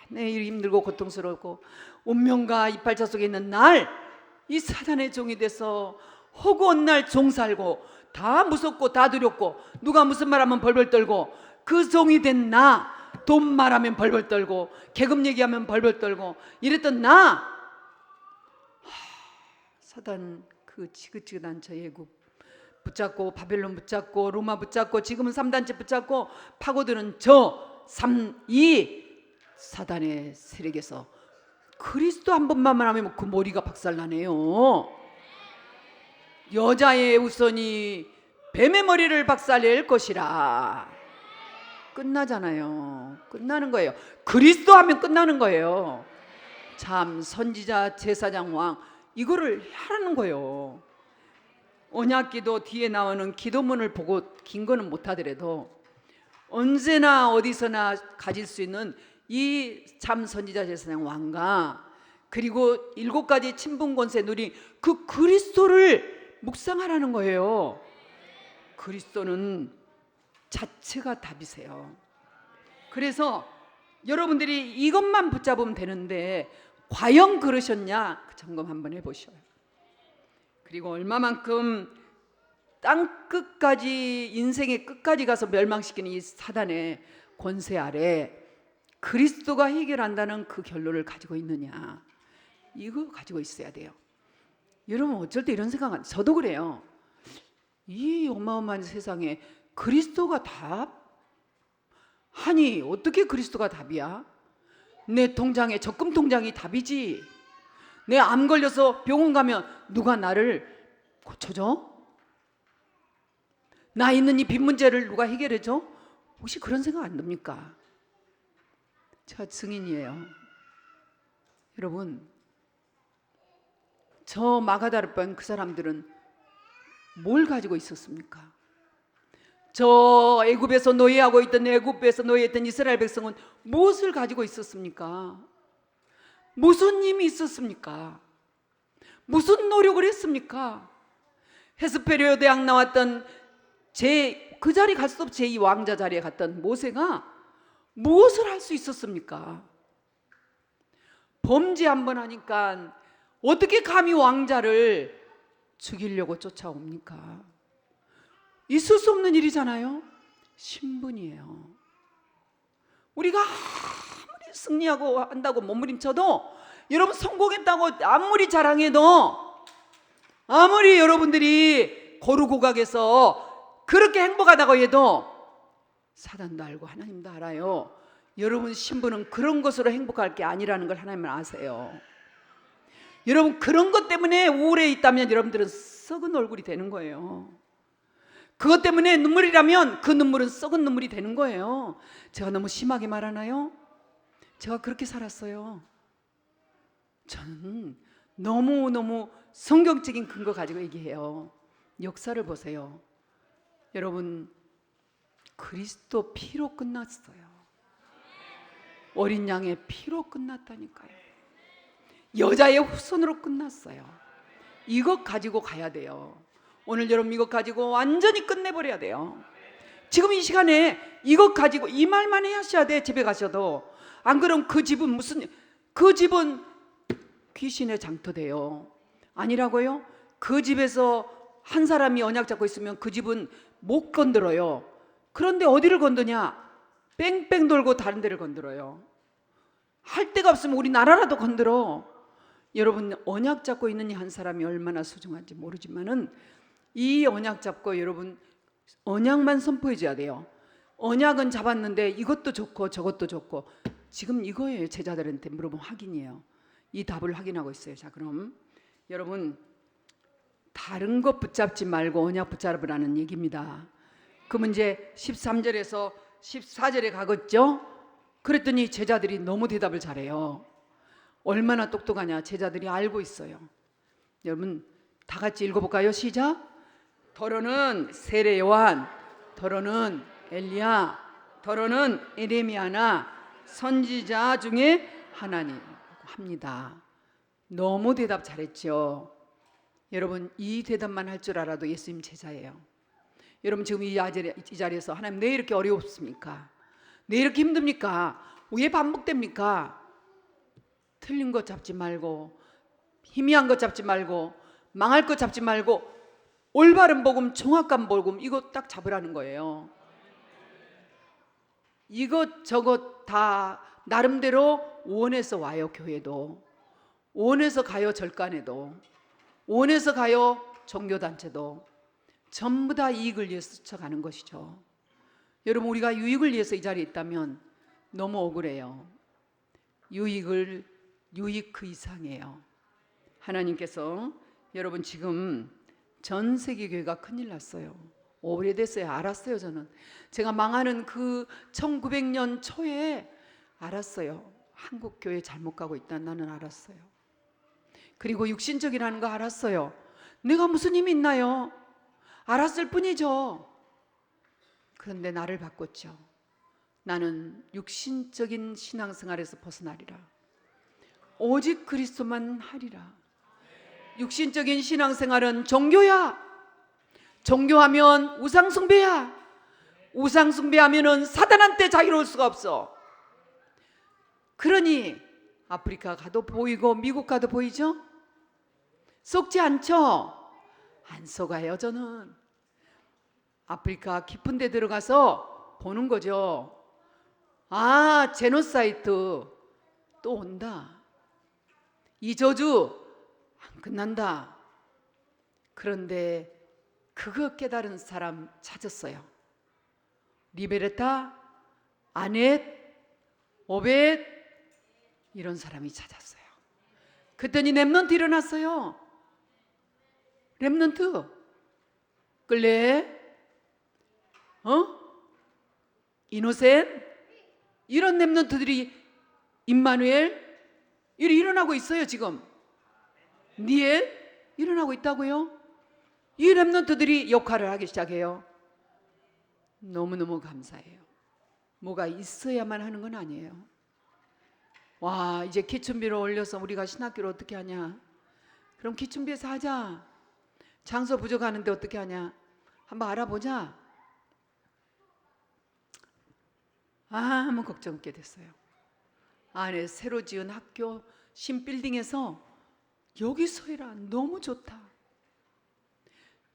내 일 힘들고 고통스럽고 운명과 이팔자 속에 있는 날, 이 사단의 종이 돼서 허구한 날 종살고 다 무섭고 다 두렵고 누가 무슨 말하면 벌벌 떨고 그 종이 된 나, 돈 말하면 벌벌 떨고 계급 얘기하면 벌벌 떨고 이랬던 나, 사단 그 지긋지긋한 저 애굽 붙잡고 바벨론 붙잡고 로마 붙잡고 지금은 3단체 붙잡고 파고드는 이 사단의 세력에서 그리스도 한 번만 하면 그 머리가 박살나네요. 여자의 우선이 뱀의 머리를 박살낼 것이라. 끝나잖아요. 끝나는 거예요. 그리스도 하면 끝나는 거예요. 참 선지자 제사장 왕 이거를 하라는 거예요. 언약기도 뒤에 나오는 기도문을 보고 긴 거는 못하더라도 언제나 어디서나 가질 수 있는 이 참 선지자 제사장 왕과 그리고 7가지 친분 권세 누린 그 그리스도를 묵상하라는 거예요. 그리스도는 자체가 답이세요. 그래서 여러분들이 이것만 붙잡으면 되는데 과연 그러셨냐 점검 한번 해보셔요. 그리고 얼마만큼 땅 끝까지, 인생의 끝까지 가서 멸망시키는 이 사단의 권세 아래 그리스도가 해결한다는 그 결론을 가지고 있느냐, 이거 가지고 있어야 돼요. 여러분 어쩔 때 이런 생각, 저도 그래요. 이 어마어마한 세상에 그리스도가 답? 아니 어떻게 그리스도가 답이야? 내 통장에 적금 통장이 답이지. 내 암 걸려서 병원 가면 누가 나를 고쳐줘? 나 있는 이 빚 문제를 누가 해결해줘? 혹시 그런 생각 안 듭니까? 제가 증인이에요. 여러분, 저 마가다르반 그 사람들은 뭘 가지고 있었습니까? 저 애굽에서 노예하고 있던, 애굽에서 노예했던 이스라엘 백성은 무엇을 가지고 있었습니까? 무슨 힘이 있었습니까? 무슨 노력을 했습니까? 헤스페리오 대학 나왔던 그 자리 갈 수 없이 제2 왕자 자리에 갔던 모세가 무엇을 할 수 있었습니까? 범죄 한번 하니까 어떻게 감히 왕자를 죽이려고 쫓아옵니까? 있을 수 없는 일이잖아요. 신분이에요. 우리가 아무리 승리하고 한다고 몸부림쳐도, 여러분 성공했다고 아무리 자랑해도, 아무리 여러분들이 고루고각에서 그렇게 행복하다고 해도 사단도 알고 하나님도 알아요. 여러분 신분은 그런 것으로 행복할 게 아니라는 걸 하나님은 아세요. 여러분 그런 것 때문에 우울해 있다면 여러분들은 썩은 얼굴이 되는 거예요. 그것 때문에 눈물이라면 그 눈물은 썩은 눈물이 되는 거예요. 제가 너무 심하게 말하나요? 제가 그렇게 살았어요. 저는 너무너무 성경적인 근거 가지고 얘기해요. 역사를 보세요. 여러분 그리스도 피로 끝났어요. 어린 양의 피로 끝났다니까요. 여자의 후손으로 끝났어요. 이것 가지고 가야 돼요. 오늘 여러분 이것 가지고 완전히 끝내버려야 돼요. 지금 이 시간에 이것 가지고 이 말만 하셔야 돼. 집에 가셔도. 안 그러면 그 집은 그 집은 귀신의 장터돼요. 아니라고요? 그 집에서 한 사람이 언약 잡고 있으면 그 집은 못 건드려요. 그런데 어디를 건드냐? 뺑뺑 돌고 다른 데를 건드려요. 할 데가 없으면 우리 나라라도 건드려. 여러분 언약 잡고 있는 이 한 사람이 얼마나 소중한지 모르지만은 이 언약 잡고 여러분 언약만 선포해 줘야 돼요. 언약은 잡았는데 이것도 좋고 저것도 좋고 지금 이거예요. 제자들한테 물어보면 확인이에요. 이 답을 확인하고 있어요. 자, 그럼 여러분 다른 것 붙잡지 말고 언약 붙잡으라는 얘기입니다. 그 문제 13절에서 14절에 가겠죠? 그랬더니 제자들이 너무 대답을 잘해요. 얼마나 똑똑하냐. 제자들이 알고 있어요. 여러분 다 같이 읽어볼까요? 시작. 더러는 세례 요한, 더러는 엘리야, 더러는 에레미야나 선지자 중에 하나님이라고 합니다. 너무 대답 잘했죠. 여러분 이 대답만 할 줄 알아도 예수님 제자예요. 여러분 지금 이 자리에서 하나님 왜 이렇게 어렵습니까? 왜 이렇게 힘듭니까? 왜 반복됩니까? 틀린 것 잡지 말고 희미한 것 잡지 말고 망할 것 잡지 말고 올바른 복음, 정확한 복음 이거 딱 잡으라는 거예요. 이것저것 다 나름대로 원해서 와요. 교회도 원해서 가요. 절간에도 원해서 가요. 종교단체도 전부 다 이익을 위해서 스쳐가는 것이죠. 여러분 우리가 유익을 위해서 이 자리에 있다면 너무 억울해요. 유익 그 이상이에요. 하나님께서 여러분 지금 전 세계 교회가 큰일 났어요. 오래됐어요. 알았어요. 저는 제가 망하는 그 1900년 초에 알았어요. 한국 교회 잘못 가고 있다. 나는 알았어요. 그리고 육신적이라는 거 알았어요. 내가 무슨 힘이 있나요? 알았을 뿐이죠. 그런데 나를 바꿨죠. 나는 육신적인 신앙생활에서 벗어나리라. 오직 그리스도만 하리라. 육신적인 신앙생활은 종교야. 종교하면 우상숭배야. 우상숭배하면은 사단한테 자유로울 수가 없어. 그러니 아프리카 가도 보이고 미국 가도 보이죠? 속지 않죠? 안 속아요. 저는 아프리카 깊은 데 들어가서 보는 거죠. 아, 제노사이트 또 온다. 이 저주 안 끝난다. 그런데 그거 깨달은 사람 찾았어요. 리베레타, 아넷, 오벳 이런 사람이 찾았어요. 그랬더니 렘넌트 일어났어요. 렘넌트 끌레, 이노센 이런 렘넌트들이 임마누엘 일어나고 있어요. 지금 니엘 일어나고 있다고요. 이 렘넌트들이 역할을 하기 시작해요. 너무너무 감사해요. 뭐가 있어야만 하는 건 아니에요. 와, 이제 기춘비를 올려서 우리가 신학교를 어떻게 하냐? 그럼 기춘비에서 하자. 장소 부족하는데 어떻게 하냐? 한번 알아보자. 아무 걱정 없게 됐어요. 안에 새로 지은 학교 신빌딩에서 여기서 해라. 너무 좋다.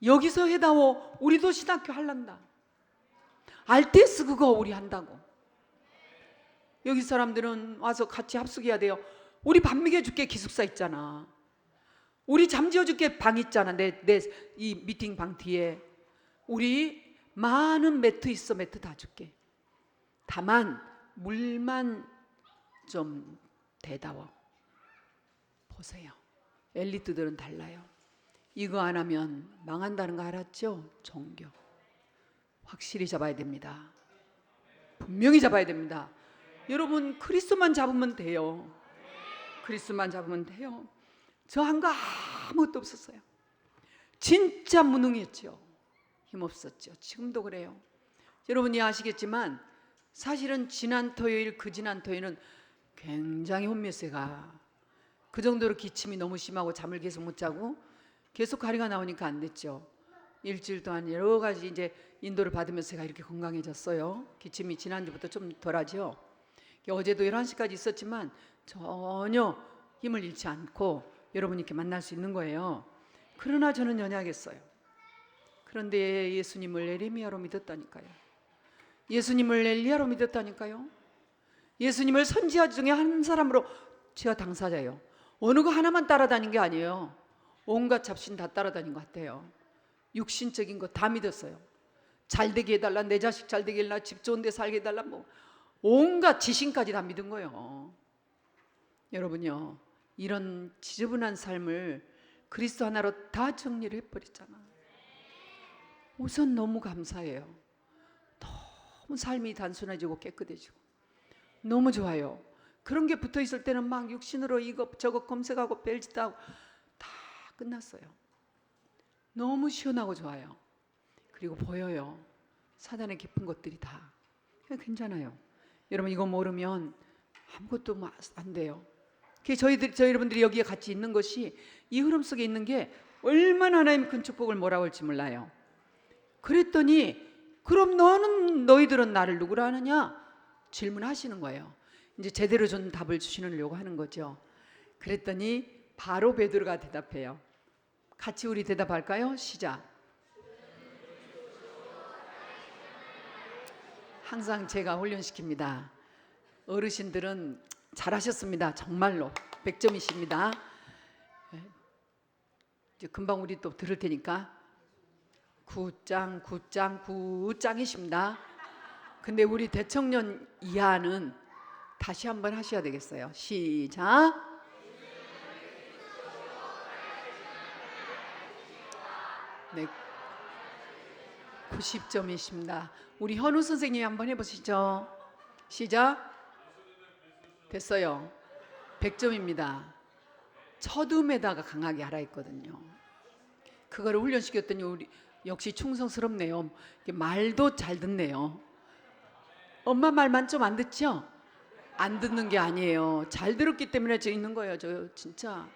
여기서 해다오. 우리도 신학교 할란다. 알테스 그거 우리 한다고. 여기 사람들은 와서 같이 합숙해야 돼요. 우리 밥 먹여줄게. 기숙사 있잖아. 우리 잠 지어줄게. 방 있잖아. 내 이 미팅 방 뒤에 우리 많은 매트 있어. 매트 다 줄게. 다만 물만 좀 대다워. 보세요. 엘리트들은 달라요. 이거 안 하면 망한다는 거 알았죠? 종교 확실히 잡아야 됩니다. 분명히 잡아야 됩니다. 여러분 그리스도만 잡으면 돼요. 그리스도만 잡으면 돼요. 저 한 거 아무것도 없었어요. 진짜 무능했죠. 힘없었죠. 지금도 그래요. 여러분이 아시겠지만 사실은 지난 토요일 그 지난 토요일은 굉장히 혼미세가 그 정도로 기침이 너무 심하고 잠을 계속 못 자고 계속 가리가 나오니까 안 됐죠. 일주일 동안 여러 가지 이제 인도를 받으면서 제가 이렇게 건강해졌어요. 기침이 지난주부터 좀 덜하죠. 어제도 11시까지 있었지만 전혀 힘을 잃지 않고 여러분 이렇게 만날 수 있는 거예요. 그러나 저는 연약했어요. 그런데 예수님을 에레미야로 믿었다니까요. 예수님을 엘리야로 믿었다니까요. 예수님을 선지자 중에 한 사람으로 제가 당사자예요. 어느 거 하나만 따라다닌 게 아니에요. 온갖 잡신 다 따라다닌 것 같아요. 육신적인 거 다 믿었어요. 잘되게 해달라, 내 자식 잘되게 해달라, 집 좋은 데 살게 해달라, 뭐 온갖 지신까지 다 믿은 거예요. 여러분요, 이런 지저분한 삶을 그리스도 하나로 다 정리를 해버렸잖아. 우선 너무 감사해요. 너무 삶이 단순해지고 깨끗해지고 너무 좋아요. 그런 게 붙어 있을 때는 막 육신으로 이거 저거 검색하고 벨짓 하고 다 끝났어요. 너무 시원하고 좋아요. 그리고 보여요. 사단의 깊은 것들이 다. 괜찮아요. 여러분 이거 모르면 아무것도 안 돼요. 저희 여러분들이 여기에 같이 있는 것이, 이 흐름 속에 있는 게 얼마나 하나님 큰 축복을 뭐라고 할지 몰라요. 그랬더니 그럼 너희들은 나를 누구라 하느냐? 질문하시는 거예요. 이제 제대로 좀 답을 주시려고 하는 거죠. 그랬더니 바로 베드로가 대답해요. 같이 우리 대답할까요? 시작. 항상 제가 훈련시킵니다. 어르신들은 잘하셨습니다. 정말로 100점이십니다. 이제 금방 우리 또 들을 테니까 굿짱이십니다. 근데 우리 대청년 이하는 다시 한번 하셔야 되겠어요. 시작. 네, 90점이십니다. 우리 현우 선생님이 한번 해보시죠. 시작. 됐어요. 100점입니다. 첫음에다가 강하게 하라 했거든요. 그거를 훈련시켰더니 우리 역시 충성스럽네요. 말도 잘 듣네요. 엄마 말만 좀 안 듣죠? 안 듣는 게 아니에요. 잘 들었기 때문에 저 있는 거예요. 저 진짜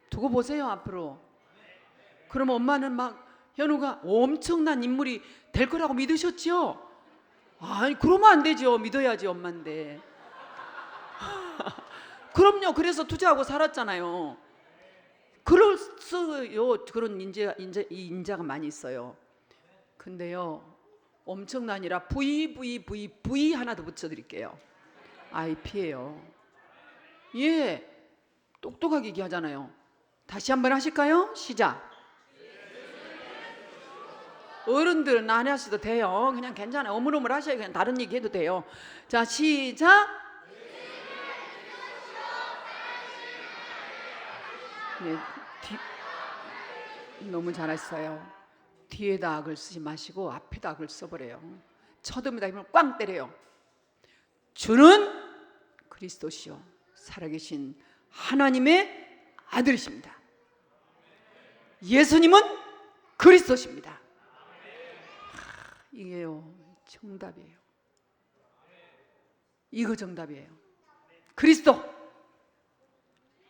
두고 보세요 앞으로. 그러면 엄마는 막 현우가 엄청난 인물이 될 거라고 믿으셨죠? 아니 그러면 안 되죠. 믿어야지 엄마인데. 그럼요. 그래서 투자하고 살았잖아요. 그럴수요. 그런 인자가 많이 있어요. 근데요, 엄청나니라 V 하나 더 붙여드릴게요. IP예요. 예, 똑똑하게 얘기하잖아요. 다시 한번 하실까요? 시작. 어른들은 안 하셔도 돼요. 그냥 괜찮아요. 어물어물 하셔야 그냥 다른 얘기 해도 돼요. 자, 시작. 네, 너무 잘했어요. 뒤에다 악을 쓰지 마시고 앞에다 악을 써버려요. 첫음에다 힘을 꽝 때려요. 주는 그리스도시요 살아계신 하나님의 아들이십니다. 예수님은 그리스도십니다. 이게요 정답이에요. 이거 정답이에요. 그리스도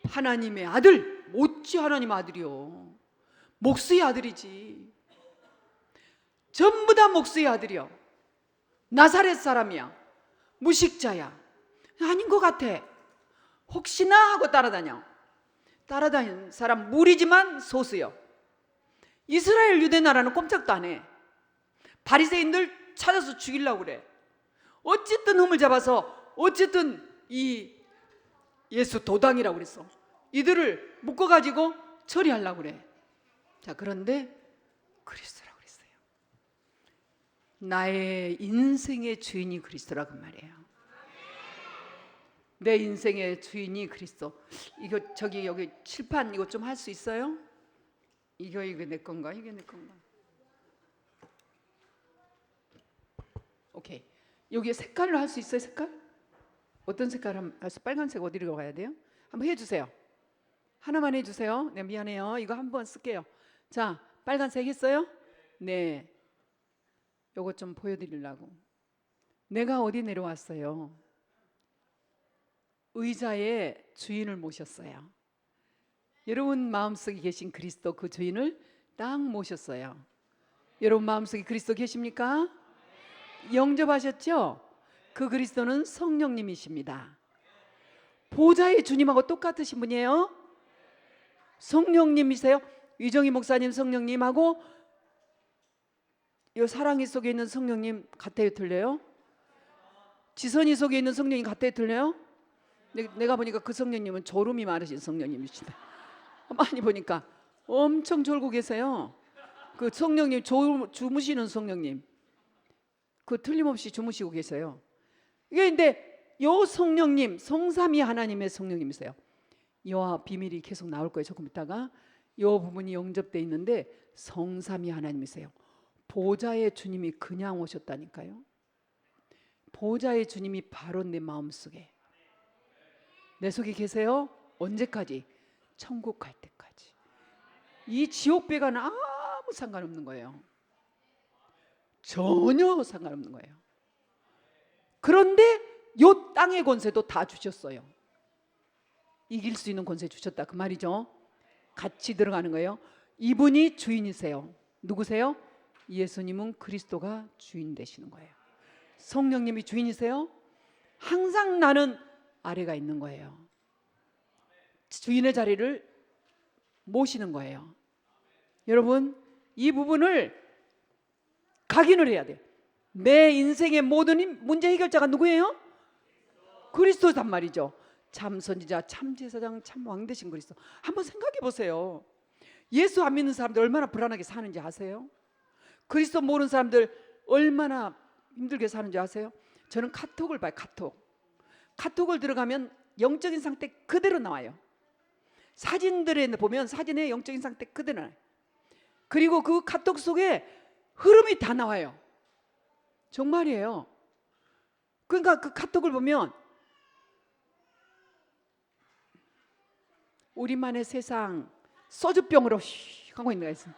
하나님의 아들, 어찌 하나님 아들이요? 목수의 아들이지. 전부 다 목수의 아들이요. 나사렛 사람이야. 무식자야. 아닌 것 같아. 혹시나 하고 따라다니는 사람 무리지만 소수요. 이스라엘 유대 나라는 꼼짝도 안 해. 바리새인들 찾아서 죽이려고 그래. 어쨌든 흠을 잡아서 어쨌든 이 예수 도당이라고 그랬어. 이들을 묶어가지고 처리하려고 그래. 자, 그런데 그리스도라고 그랬어요. 나의 인생의 주인이 그리스도라고 말이에요. 내 인생의 주인이 그리스도. 이거 저기 여기 칠판 이거 좀 할 수 있어요? 이거 내 건가? 이게 내 건가? 오케이. 여기 색깔로 할 수 있어요? 색깔? 어떤 색깔 할 수? 빨간색 어디로 가야 돼요? 한번 해주세요. 하나만 해주세요. 네, 미안해요. 이거 한번 쓸게요. 자, 빨간색 했어요? 네. 요거 좀 보여드리려고. 내가 어디 내려왔어요? 의자의 주인을 모셨어요. 여러분 마음속에 계신 그리스도 그 주인을 딱 모셨어요. 여러분 마음속에 그리스도 계십니까? 영접하셨죠? 그 그리스도는 성령님이십니다. 보좌의 주님하고 똑같으신 분이에요. 성령님이세요. 위정희 목사님 성령님하고 이 사랑이 속에 있는 성령님 같아요? 틀려요? 지선이 속에 있는 성령님 같아요? 틀려요? 내가 보니까 그 성령님은 졸음이 많으신 성령님이시다. 많이 보니까 엄청 졸고 계세요. 그 성령님 주무시는 성령님, 그 틀림없이 주무시고 계세요. 이게 근데 요 성령님, 성삼위 하나님의 성령님이세요. 이와 비밀이 계속 나올 거예요. 조금 있다가 요 부분이 영접돼 있는데 성삼위 하나님이세요. 보좌의 주님이 그냥 오셨다니까요. 보좌의 주님이 바로 내 마음속에, 내 속에 계세요. 언제까지? 천국 갈 때까지. 이 지옥배가는 아무 상관없는 거예요. 전혀 상관없는 거예요. 그런데 요 땅의 권세도 다 주셨어요. 이길 수 있는 권세 주셨다 그 말이죠. 같이 들어가는 거예요. 이분이 주인이세요. 누구세요? 예수님은 그리스도가 주인 되시는 거예요. 성령님이 주인이세요. 항상 나는 아래가 있는 거예요. 주인의 자리를 모시는 거예요. 여러분, 이 부분을 각인을 해야 돼요. 내 인생의 모든 문제 해결자가 누구예요? 그리스도란 말이죠. 참 선지자, 참 제사장, 참 왕 되신 그리스도. 한번 생각해 보세요. 예수 안 믿는 사람들 얼마나 불안하게 사는지 아세요? 그리스도 모르는 사람들 얼마나 힘들게 사는지 아세요? 저는 카톡을 봐요. 카톡을 들어가면 영적인 상태 그대로 나와요. 사진들에 보면 사진에 영적인 상태 그대로 나와요. 그리고 그 카톡 속에 흐름이 다 나와요. 정말이에요. 그러니까 그 카톡을 보면 우리만의 세상 소주병으로 휙 하고 있는 거 있어요.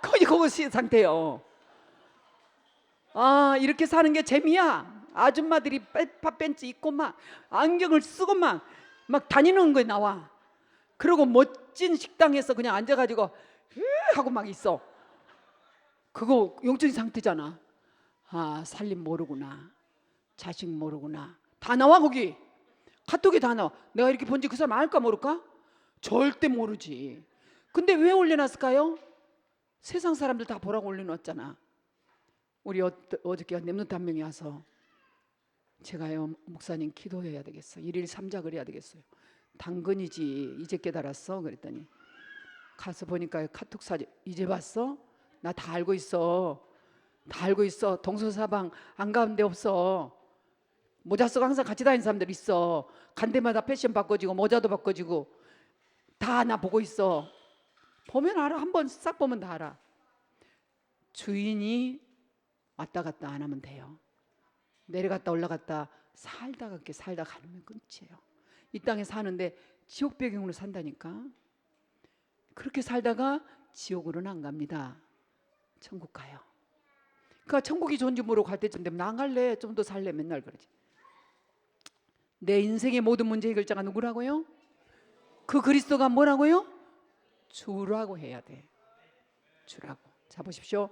거의 그것이 상태예요. 아, 이렇게 사는 게 재미야. 아줌마들이 팥벤츠 입고 막 안경을 쓰고 막 다니는 거에 나와. 그리고 멋진 식당에서 그냥 앉아가지고 하고 막 있어. 그거 영적인 상태잖아. 아, 살림 모르구나, 자식 모르구나, 다 나와. 거기 카톡에 다 나와. 내가 이렇게 본지 그 사람 알까 모를까? 절대 모르지. 근데 왜 올려놨을까요? 세상 사람들 다 보라고 올려놨잖아. 우리 어저께 랩런트 한 명이 와서 제가요, 목사님 기도해야 되겠어, 일일 삼작을 해야 되겠어요. 당근이지 이제 깨달았어. 그랬더니 가서 보니까 카톡 사진. 이제 봤어? 나 다 알고 있어. 다 알고 있어. 동서사방 안 가는 데 없어. 모자 쓰고 항상 같이 다니는 사람들 있어. 간 데마다 패션 바꿔지고 모자도 바꿔지고 다 나 보고 있어. 보면 알아. 한번 싹 보면 다 알아. 주인이 왔다 갔다 안 하면 돼요. 내려갔다 올라갔다 살다가 그렇게 살다 가면 끝이에요. 이 땅에 사는데 지옥 배경으로 산다니까. 그렇게 살다가 지옥으로는 안 갑니다. 천국 가요. 그러니까 천국이 좋은지 모르고 갈 때쯤 되면 나 안 갈래, 좀 더 살래, 맨날 그러지. 내 인생의 모든 문제 해결자가 누구라고요? 그 그리스도가 뭐라고요? 주라고 해야 돼. 주라고. 자, 보십시오.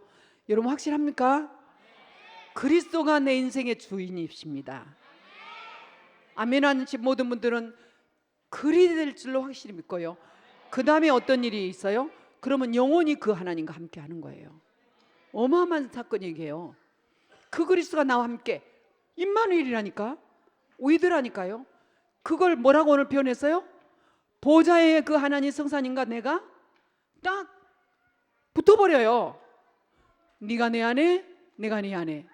여러분 확실합니까? 그리스도가 내 인생의 주인이십니다. 아멘 하신 모든 분들은 그리 될 줄로 확실히 믿고요. 그 다음에 어떤 일이 있어요? 그러면 영원히 그 하나님과 함께 하는 거예요. 어마어마한 사건이에요. 그 그리스도가 나와 함께, 임마누엘이라니까, 우리들하니까요. 그걸 뭐라고 오늘 표현했어요? 보좌의 그 하나님 성사님과 내가 딱 붙어버려요. 네가 내 안에, 내가 네 안에.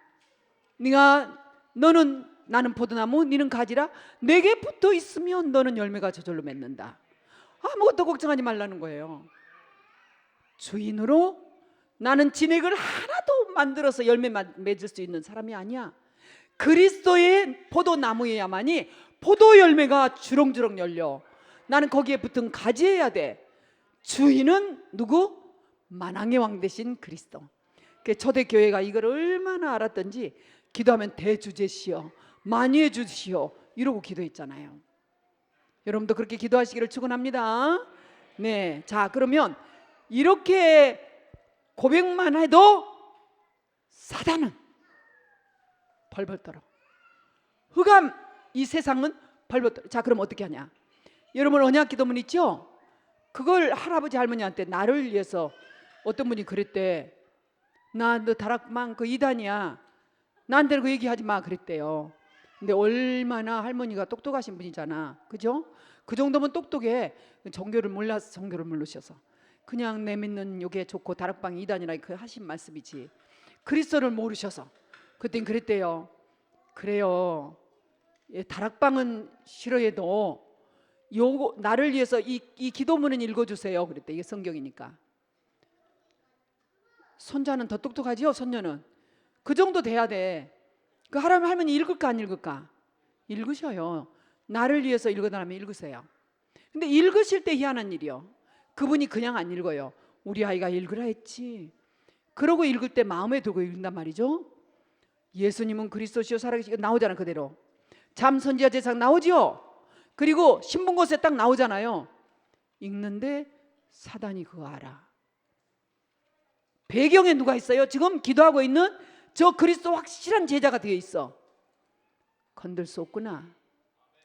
너는, 나는 포도나무, 너는 가지라. 내게 붙어 있으면 너는 열매가 저절로 맺는다. 아무것도 걱정하지 말라는 거예요. 주인으로 나는 진액을 하나도 만들어서 열매 맺을 수 있는 사람이 아니야. 그리스도의 포도나무에야만이 포도 열매가 주렁주렁 열려. 나는 거기에 붙은 가지여야 돼. 주인은 누구? 만왕의 왕 되신 그리스도. 초대교회가 이걸 얼마나 알았던지 기도하면 대주제시여, 만유의 주시여 이러고 기도했잖아요. 여러분도 그렇게 기도하시기를 축원합니다. 네, 자 그러면 이렇게 고백만 해도 사단은 벌벌 떨어. 흑암, 이 세상은 벌벌 떨어. 자 그럼 어떻게 하냐? 여러분 언약 기도문 있죠? 그걸 할아버지 할머니한테 나를 위해서 어떤 분이 그랬대. 나 너 다락방 그 이단이야. 나한테는 그 얘기하지 마 그랬대요. 근데 얼마나 할머니가 똑똑하신 분이잖아, 그죠? 그 정도면 똑똑해. 종교를 몰라서 종교를 모르셔서 그냥 내 믿는 요게 좋고 다락방이 이단이라 그 하신 말씀이지 그리스도를 모르셔서 그땐 그랬대요. 그래요. 예, 다락방은 싫어해도 요거 나를 위해서 이 기도문은 읽어주세요. 그랬대. 이게 성경이니까. 손자는 더 똑똑하지요. 손녀는 그 정도 돼야 돼. 그 할머니 읽을까 안 읽을까? 읽으셔요. 나를 위해서 읽어달라면 읽으세요. 근데 읽으실 때 희한한 일이요. 그분이 그냥 안 읽어요. 우리 아이가 읽으라 했지. 그러고 읽을 때 마음에 두고 읽는단 말이죠. 예수님은 그리스도시요 살아계시고 나오잖아. 그대로 잠 선지자 제사장 나오지요. 그리고 신분고세 딱 나오잖아요. 읽는데 사단이 그거 알아. 배경에 누가 있어요? 지금 기도하고 있는 저 그리스도 확실한 제자가 되어 있어. 건들 수 없구나.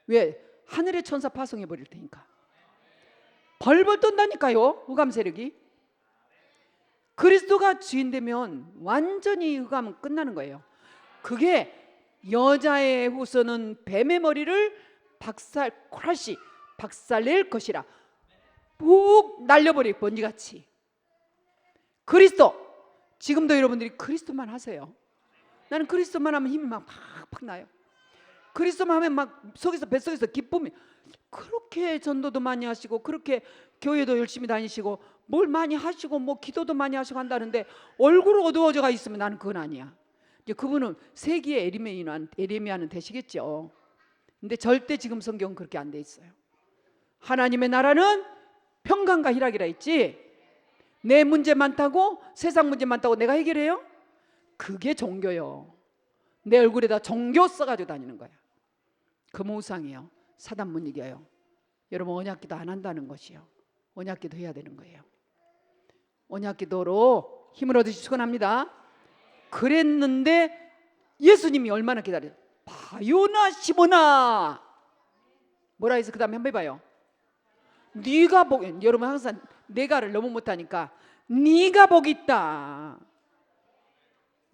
왜? 하늘의 천사 파송해 버릴 테니까. 벌벌 떤다니까요. 흑암 세력이. 그리스도가 주인 되면 완전히 흑암은 끝나는 거예요. 그게 여자의 후손은 뱀의 머리를 박살낼 것이라 푹 날려버릴 번지같이. 그리스도 지금도 여러분들이 그리스도만 하세요. 나는 그리스도만 하면 힘이 막 팍팍 나요. 그리스도만 하면 막 속에서 뱃속에서 기쁨이. 그렇게 전도도 많이 하시고 그렇게 교회도 열심히 다니시고 뭘 많이 하시고 뭐 기도도 많이 하시고 한다는데 얼굴 어두워져가 있으면 나는 그건 아니야. 이제 그분은 세기의 에레미야는 되시겠죠. 근데 절대 지금 성경은 그렇게 안 돼 있어요. 하나님의 나라는 평강과 희락이라 했지. 내 문제 많다고 세상 문제 많다고 내가 해결해요? 그게 종교요. 내 얼굴에다 종교 써가지고 다니는 거야. 금우상이요. 사단 못 이겨요. 여러분 언약기도 안 한다는 것이요. 언약기도 해야 되는 거예요. 언약기도로 힘을 얻으시 축원합니다. 그랬는데 예수님이 얼마나 기다려요. 바요나 시모나 뭐라 해서 그 다음에 한번 해봐요. 네가 복. 여러분 항상 내가를 너무 못하니까 네가 복 있다.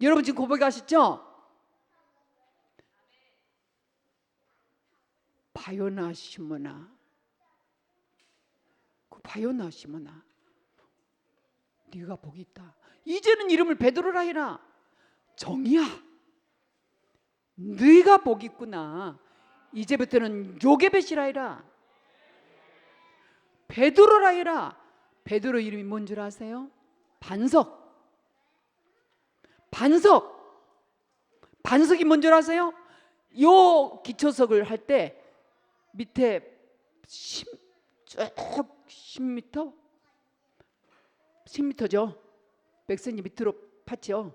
여러분 지금 고백하셨죠? 바요나 시모나. 그 바요나 시모나 네가 복이 있다. 이제는 이름을 베드로라 해라. 정이야. 네가 복 있구나. 이제부터는 요게벳이라 해라. 베드로라 해라. 베드로 이름이 뭔 줄 아세요? 반석. 반석이 뭔 줄 아세요? 요 기초석을 할 때 밑에 10m? 10m죠. 100cm 밑으로 팠죠.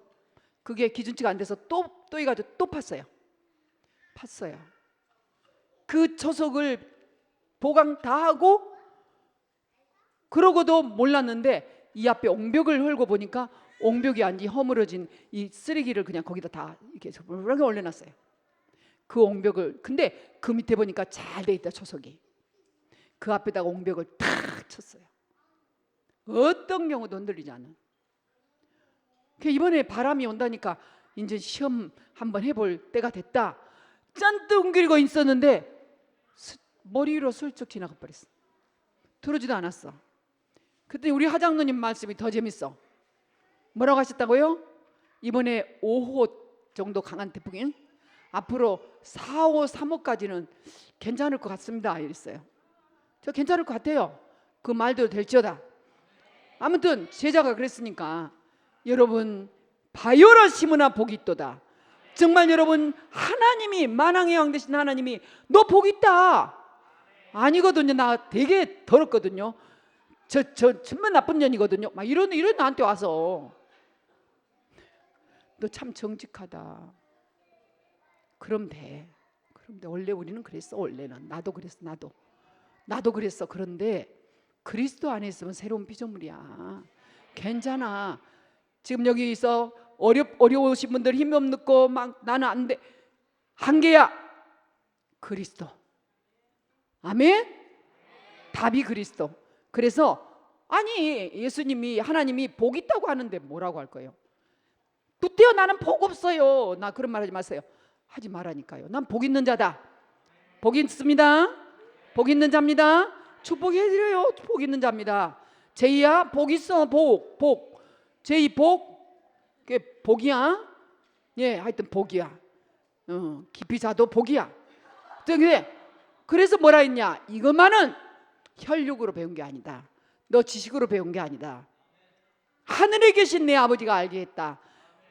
그게 기준치가 안 돼서 또 해가지고 또 팠어요. 그 초석을 보강 다 하고 그러고도 몰랐는데 이 앞에 옹벽을 헐고 보니까 옹벽이 아닌지 허물어진 이 쓰레기를 그냥 거기다 다 이렇게 올려놨어요. 그 옹벽을. 근데 그 밑에 보니까 잘 돼 있다. 초석이. 그 앞에다가 옹벽을 탁 쳤어요. 어떤 경우도 흔들리지 않은. 이번에 바람이 온다니까 이제 시험 한번 해볼 때가 됐다. 짠뜩 웅기고 있었는데 머리 위로 슬쩍 지나가 버렸어. 들어오지도 않았어. 그때 우리 하장로님 말씀이 더 재밌어. 뭐라고 하셨다고요? 이번에 5호 정도 강한 태풍인 앞으로 4호, 3호까지는 괜찮을 것 같습니다. 이랬어요. 저 괜찮을 것 같아요. 그 말대로 될지어다. 아무튼 제자가 그랬으니까 여러분 바요라 시므나 복이 있도다. 정말 여러분 하나님이 만왕의 왕 되신 하나님이 너 복 있다. 아니거든요. 나 되게 더럽거든요. 저 정말 나쁜 년이거든요. 막 이런 나한테 와서 너 참 정직하다. 그럼 돼. 원래 우리는 그랬어. 원래는 나도 그랬어. 나도 그랬어. 그런데 그리스도 안에 있으면 새로운 피조물이야. 괜찮아. 지금 여기서 어려우신 분들 힘이 없고 막 나는 안 돼. 한계야. 그리스도. 아멘. 답이 그리스도. 그래서 아니 예수님이 하나님이 복 있다고 하는데 뭐라고 할 거예요? 붙대요. 나는 복 없어요. 나 그런 말 하지 마세요. 하지 말라니까요. 난 복 있는 자다. 복 있습니다. 복 있는 자입니다. 축복해드려요. 복 있는 자입니다. 제이야 복 있어. 복 제이 그게 복이야. 예, 하여튼 복이야. 깊이 자도 복이야. 그래서 뭐라 했냐, 이것만은 혈육으로 배운 게 아니다. 너 지식으로 배운 게 아니다. 하늘에 계신 내 아버지가 알게 했다.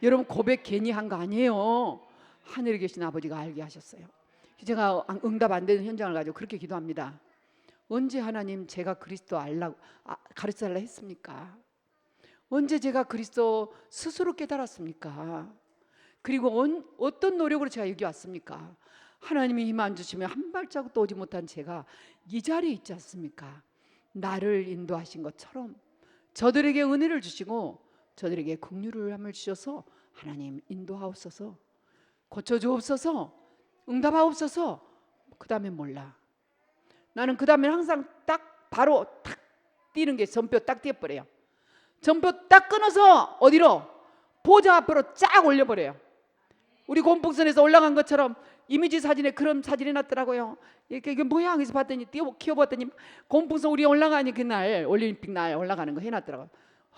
여러분 고백 괜히 한 거 아니에요. 하늘에 계신 아버지가 알게 하셨어요. 제가 응답 안 되는 현장을 가지고 그렇게 기도합니다. 언제 하나님 제가 그리스도 가르쳐달라 했습니까? 언제 제가 그리스도 스스로 깨달았습니까? 그리고 어떤 노력으로 제가 여기 왔습니까? 하나님이 힘 안 주시면 한 발자국도 오지 못한 제가 이 자리에 있지 않습니까? 나를 인도하신 것처럼 저들에게 은혜를 주시고 저들에게 긍휼을 주셔서 하나님 인도하옵소서, 고쳐주옵소서, 응답하옵소서. 그 다음에 몰라. 나는 그 다음에 항상 딱 바로 탁 뛰는 게 전표 딱 뛰어버려요. 전표 딱 끊어서 어디로? 보좌 앞으로 쫙 올려버려요. 우리 곰풍선에서 올라간 것처럼 이미지 사진에 그런 사진이 났더라고요. 이게 뭐야 해서 봤더니 키워봤더니 곰풍선 우리 올라가니 그날 올림픽 날 올라가는 거 해놨더라고요.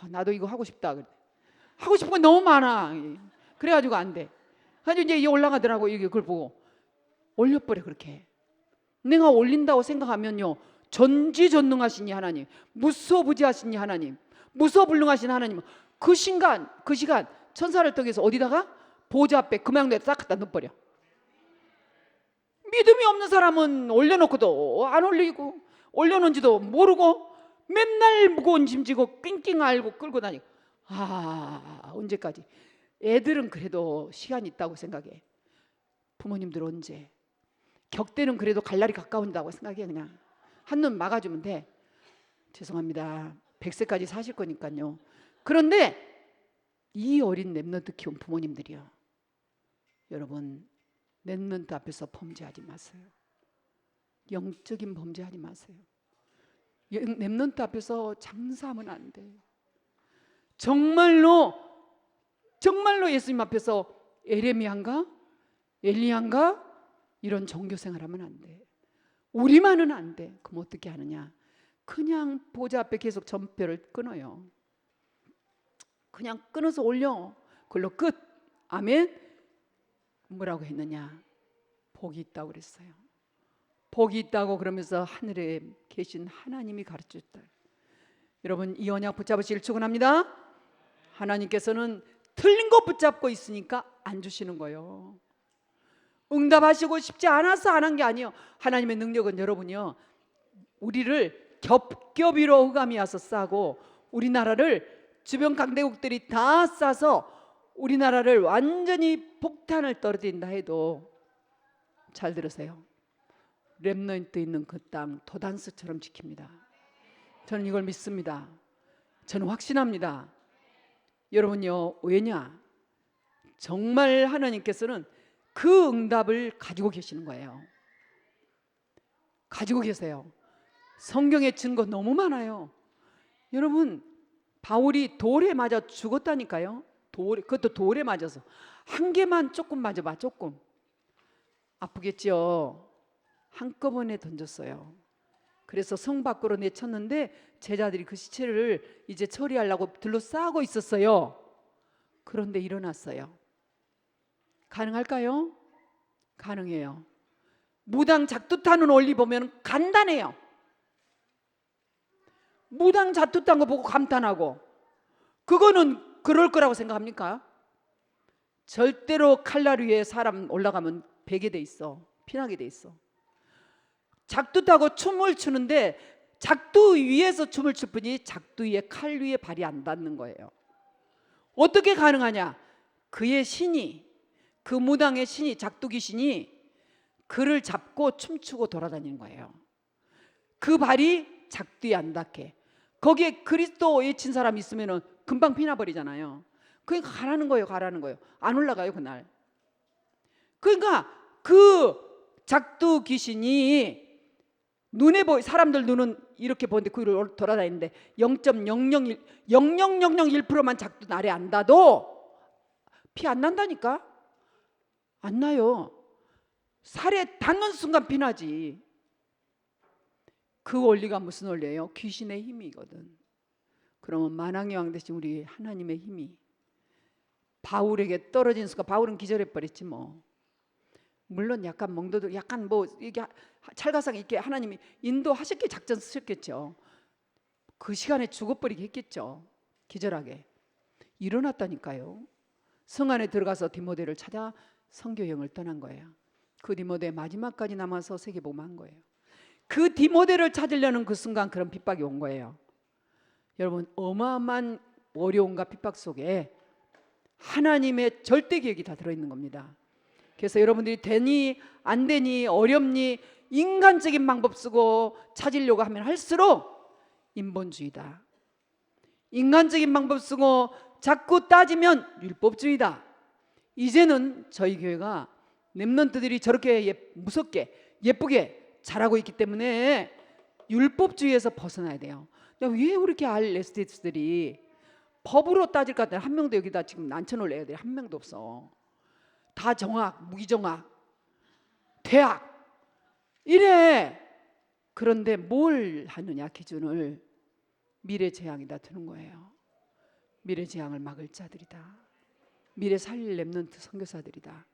나도 이거 하고 싶다. 하고 싶은 건 너무 많아. 그래가지고 안 돼. 그래서 이제 올라가더라고. 이게 그걸 보고 올려버려. 그렇게 내가 올린다고 생각하면요, 전지전능하신 이 하나님, 무소부지하신 이 하나님, 무소불능하신 하나님, 그 시간 천사를 통해서 어디다가? 보좌 앞에 금양대에 딱 갖다 넣어버려. 믿음이 없는 사람은 올려놓고도 안 올리고 올려놓은지도 모르고 맨날 무거운 짐 지고 낑낑 앓고 끌고 다니고. 언제까지? 애들은 그래도 시간이 있다고 생각해. 부모님들 언제? 격대는 그래도 갈 날이 가까운다고 생각해. 그냥 한눈 막아주면 돼. 죄송합니다. 100세까지 사실 거니까요. 그런데 이 어린 렘넌트 키운 부모님들이요, 여러분 렘넌트 앞에서 범죄하지 마세요. 영적인 범죄하지 마세요. 렘넌트 앞에서 장사하면 안 돼요. 정말로 예수님 앞에서 에레미야인가 엘리야인가 이런 종교 생활하면 안 돼. 우리만은 안 돼. 그럼 어떻게 하느냐? 그냥 보좌 앞에 계속 전표를 끊어요. 그냥 끊어서 올려. 그걸로 끝. 아멘. 뭐라고 했느냐? 복이 있다고 그랬어요. 복이 있다고 그러면서 하늘에 계신 하나님이 가르쳤다. 여러분 이 언약 붙잡으시길 축원합니다. 하나님께서는 틀린 거 붙잡고 있으니까 안 주시는 거예요. 응답하시고 싶지 않아서 안 한 게 아니에요. 하나님의 능력은 여러분이요, 우리를 겹겹이로 흑암이 와서 싸고 우리나라를 주변 강대국들이 다 싸서 우리나라를 완전히 폭탄을 떨어뜨린다 해도, 잘 들으세요, 렘넌트 있는 그 땅 도단스처럼 지킵니다. 저는 이걸 믿습니다. 저는 확신합니다. 여러분요, 왜냐? 정말 하나님께서는 그 응답을 가지고 계시는 거예요. 가지고 계세요. 성경의 증거 너무 많아요. 여러분 바울이 돌에 맞아 죽었다니까요. 그것도 돌에 맞아서. 한 개만 조금 맞아봐. 조금 아프겠죠. 한꺼번에 던졌어요. 그래서 성 밖으로 내쳤는데 제자들이 그 시체를 이제 처리하려고 둘러싸고 있었어요. 그런데 일어났어요. 가능할까요? 가능해요. 무당 작두타는 원리 보면 간단해요. 무당 작두탄 거 보고 감탄하고, 그거는 그럴 거라고 생각합니까? 절대로 칼날 위에 사람 올라가면 베게 돼 있어. 피나게 돼 있어. 작두 타고 춤을 추는데 작두 위에서 춤을 출 뿐이 작두 위에 칼 위에 발이 안 닿는 거예요. 어떻게 가능하냐? 그의 신이, 그 무당의 신이, 작두 귀신이 그를 잡고 춤추고 돌아다니는 거예요. 그 발이 작두에 안 닿게. 거기에 그리스도 외친 사람이 있으면 금방 피나버리잖아요. 그러니까 가라는 거예요. 가라는 거예요. 안 올라가요 그날. 그러니까 그 작두 귀신이 눈에 사람들 눈은 이렇게 보는데 그 위로 돌아다니는데 0.0001%만 작두 날에 안 닿아도 피 안 난다니까. 안 나요. 살에 닿는 순간 피나지. 그 원리가 무슨 원리예요? 귀신의 힘이거든. 그러면 만왕의 왕 대신 우리 하나님의 힘이 바울에게 떨어진 순간 바울은 기절해 버렸지 뭐. 물론 약간 멍도도 약간 뭐 이게 찰가상 있게 하나님이 인도하셨기에 작전 쓰셨겠죠. 그 시간에 죽어버리게 했겠죠. 기절하게. 일어났다니까요. 성 안에 들어가서 디모데를 찾아 선교 여행을 떠난 거예요. 그 디모데 마지막까지 남아서 세계복음한 거예요. 그 디모데를 찾으려는 그 순간 그런 핍박이 온 거예요. 여러분, 어마어마한 어려움과 핍박 속에 하나님의 절대 계획이 다 들어있는 겁니다. 그래서 여러분들이 되니 안 되니 어렵니 인간적인 방법 쓰고 찾으려고 하면 할수록 인본주의다. 인간적인 방법 쓰고 자꾸 따지면 율법주의다. 이제는 저희 교회가 렘넌트들이 저렇게 무섭게 예쁘게 자라고 있기 때문에 율법주의에서 벗어나야 돼요. 왜 그렇게 RSD들이 법으로 따질 것 같아요. 한 명도 여기다 지금 앉혀놓을 애들이 한 명도 없어. 다 정학, 무기정학, 대학 이래. 그런데 뭘 하느냐 기준을 미래재앙이다 두는 거예요. 미래재앙을 막을 자들이다. 미래 살릴 렘넌트 선교사들이다.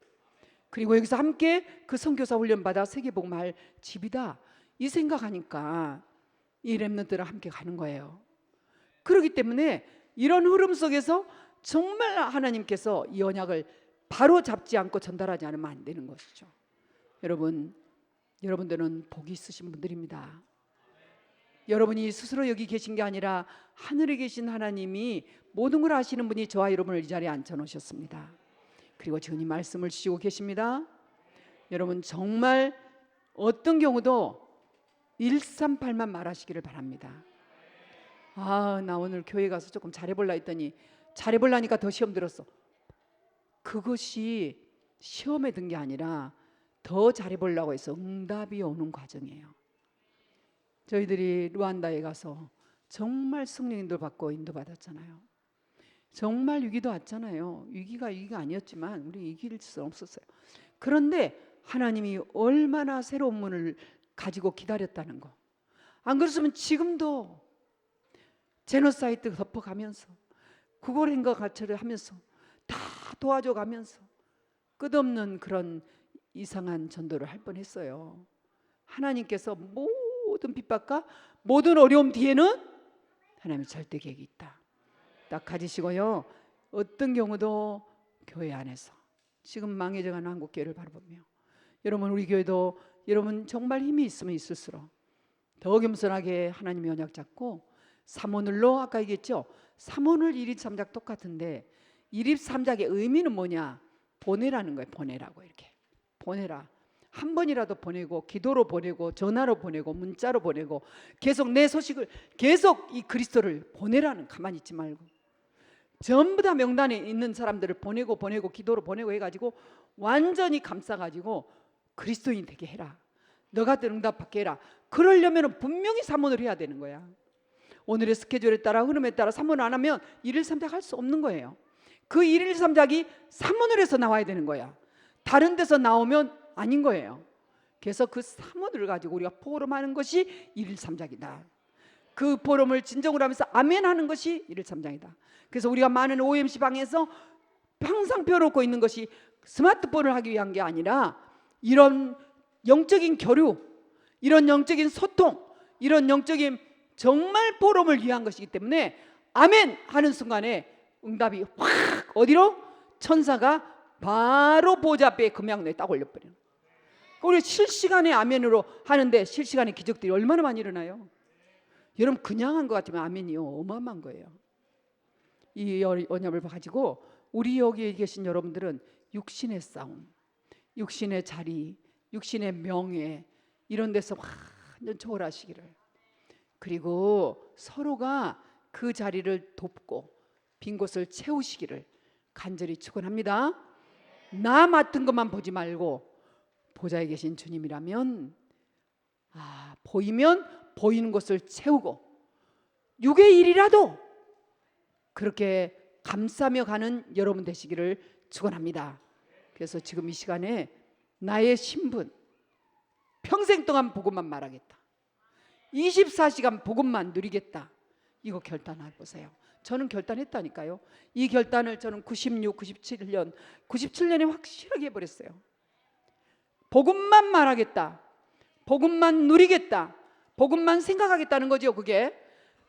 그리고 여기서 함께 그 선교사 훈련 받아 세계복음할 집이다. 이 생각하니까 이 렘넌트랑 함께 가는 거예요. 그렇기 때문에 이런 흐름 속에서 정말 하나님께서 이 언약을 바로 잡지 않고 전달하지 않으면 안 되는 것이죠. 여러분들은 복이 있으신 분들입니다. 여러분이 스스로 여기 계신 게 아니라 하늘에 계신 하나님이 모든 걸 아시는 분이 저와 여러분을 이 자리에 앉혀놓으셨습니다. 그리고 지금 이 말씀을 주시고 계십니다. 여러분 정말 어떤 경우도 138만 말하시기를 바랍니다. 나 오늘 교회 가서 조금 잘해볼라 했더니 잘해볼라니까 더 시험 들었어. 그것이 시험에 든 게 아니라 더 잘해보려고 해서 응답이 오는 과정이에요. 저희들이 루안다에 가서 정말 성령 인도 받고 인도받았잖아요. 정말 위기도 왔잖아요. 위기가 아니었지만 우리 이길 수 없었어요. 그런데 하나님이 얼마나 새로운 문을 가지고 기다렸다는 거. 안 그랬으면 지금도 제노사이드 덮어가면서 구걸행과 가처를 하면서 다 도와줘가면서 끝없는 그런 이상한 전도를 할 뻔했어요. 하나님께서 모든 핍박과 모든 어려움 뒤에는 하나님의 절대 계획이 있다. 딱 가지시고요. 어떤 경우도 교회 안에서 지금 망해져가는 한국교회를 바라보며 여러분 우리 교회도 여러분 정말 힘이 있으면 있을수록 더 겸손하게 하나님의 언약 잡고 삼오늘로 아까 얘기했죠. 삼오늘 일입삼작 똑같은데 일입삼작의 의미는 뭐냐? 보내라는 거예요. 보내라고 이렇게 보내라. 한 번이라도 보내고 기도로 보내고 전화로 보내고 문자로 보내고 계속 내 소식을 계속 이 그리스도를 보내라는 가만히 있지 말고 전부 다 명단에 있는 사람들을 보내고 기도로 보내고 해가지고 완전히 감싸가지고 그리스도인이 되게 해라. 너 같은 응답 받게 해라. 그러려면 분명히 삼원을 해야 되는 거야. 오늘의 스케줄에 따라 흐름에 따라 삼원 안 하면 일일 삼작 할 수 없는 거예요. 그 일일 삼작이 삼원을에서 나와야 되는 거야. 다른 데서 나오면 아닌 거예요. 그래서 그 삼원을 가지고 우리가 포럼하는 것이 일일 삼작이다. 그 포럼을 진정으로 하면서 아멘 하는 것이 일일 삼작이다. 그래서 우리가 많은 OMC 방에서 항상 펴놓고 있는 것이 스마트폰을 하기 위한 게 아니라 이런 영적인 교류, 이런 영적인 소통, 이런 영적인 정말 포럼을 위한 것이기 때문에 아멘 하는 순간에 응답이 확 어디로? 천사가 바로 보좌 앞에 금양로에 딱 올려버려요. 우리 실시간에 아멘으로 하는데 실시간에 기적들이 얼마나 많이 일어나요. 여러분 그냥 한 것 같지만 아멘이요 어마어마한 거예요. 이 언약을 가지고 우리 여기 계신 여러분들은 육신의 싸움, 육신의 자리, 육신의 명예 이런 데서 완전 초월하시기를, 그리고 서로가 그 자리를 돕고 빈 곳을 채우시기를 간절히 축원합니다. 나 맡은 것만 보지 말고 보좌에 계신 주님이라면 보이면 보이는 것을 채우고 6의 1이라도 그렇게 감싸며 가는 여러분 되시기를 축원합니다. 그래서 지금 이 시간에 나의 신분, 평생 동안 복음만 말하겠다, 24시간 복음만 누리겠다, 이거 결단해보세요. 저는 결단했다니까요. 이 결단을 저는 96, 97년에 확실하게 해버렸어요. 복음만 말하겠다, 복음만 누리겠다, 복음만 생각하겠다는 거죠. 그게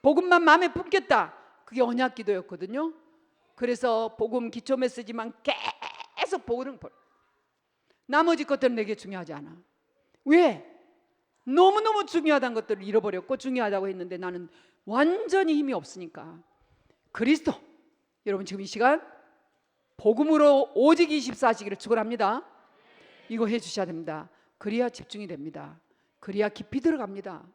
복음만 마음에 품겠다, 그게 언약 기도였거든요. 그래서 복음 기초 메시지만 계속 복음을, 나머지 것들은 내게 중요하지 않아. 왜? 너무너무 중요하다는 것들을 잃어버렸고, 중요하다고 했는데 나는 완전히 힘이 없으니까. 그리스도, 여러분 지금 이 시간 복음으로 오직 24시기를 축원합니다. 이거 해주셔야 됩니다. 그래야 집중이 됩니다. 그래야 깊이 들어갑니다.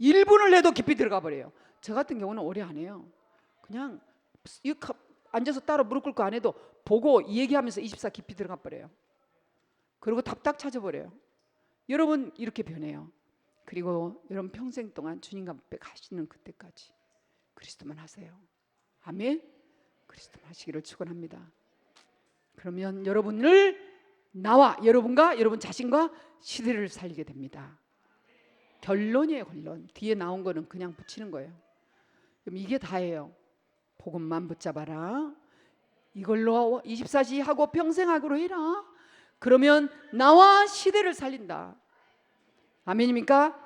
1분을 내도 깊이 들어가 버려요. 저 같은 경우는 오래 안 해요. 그냥 앉아서 따로 무릎 꿇고 안 해도 보고 얘기하면서 24 깊이 들어가 버려요. 그리고 답답 찾아버려요. 여러분 이렇게 변해요. 그리고 여러분 평생 동안 주님과 앞에 가시는 그때까지 그리스도만 하세요. 아멘. 그리스도만 하시기를 축원합니다. 그러면 여러분을, 나와 여러분과 여러분 자신과 시대를 살리게 됩니다. 결론이에요. 결론. 뒤에 나온 거는 그냥 붙이는 거예요. 그럼 이게 다예요. 복음만 붙잡아라, 이걸로 24시 하고 평생 하기로 해라. 그러면 나와 시대를 살린다. 아멘입니까?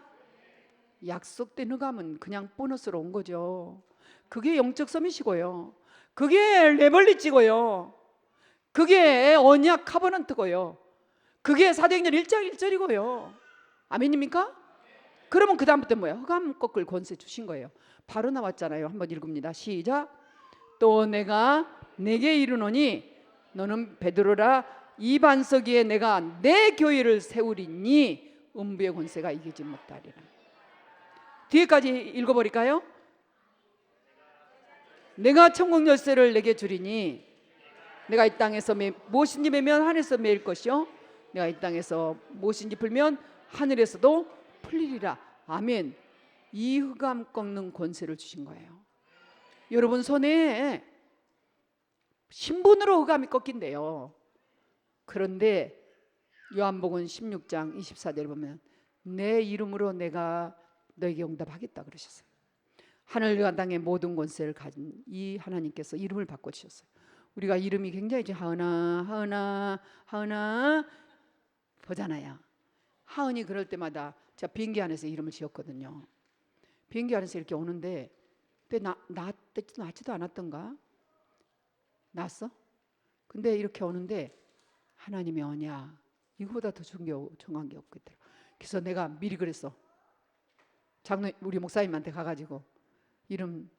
약속된 흑암은 그냥 보너스로 온 거죠. 그게 영적 서밋이고요, 그게 레벌리지고요, 그게 언약 카버넌트고요, 그게 사도행전 1장 1절이고요. 아멘입니까? 그러면 그 다음부터 뭐야? 흑암 꺾을 권세 주신 거예요. 바로 나왔잖아요. 한번 읽읍니다. 시작. 또 내가 내게 이르노니 너는 베드로라, 이 반석 위에 내가 내 교회를 세우리니 음부의 권세가 이기지 못하리라. 뒤에까지 읽어버릴까요? 내가 천국 열쇠를 내게 주리니 내가 이 땅에서 무엇인지 매면 하늘에서 매일 것이요, 내가 이 땅에서 무엇인지 풀면 하늘에서도 풀리리라. 아멘. 이 흑암 꺾는 권세를 주신 거예요. 여러분 손에 신분으로 흑암이 꺾인대요. 그런데 요한복음 16장 24절에 보면 내 이름으로 내가 너에게 응답하겠다 그러셨어요. 하늘과 땅의 모든 권세를 가진 이 하나님께서 이름을 바꿔주셨어요. 우리가 이름이 굉장히 하은아 보잖아요. 하은이 그럴 때마다 제가 비행기 안에서 이름을 지었거든요. 비행기 안에서 이렇게 오는데 그때 낳지도 않았던가? 낳았어? 근데 이렇게 오는데 하나님의 언약, 이거보다 더 중요한 게 없겠더라. 그래서 내가 미리 그랬어. 우리 목사님한테 가가지고 이름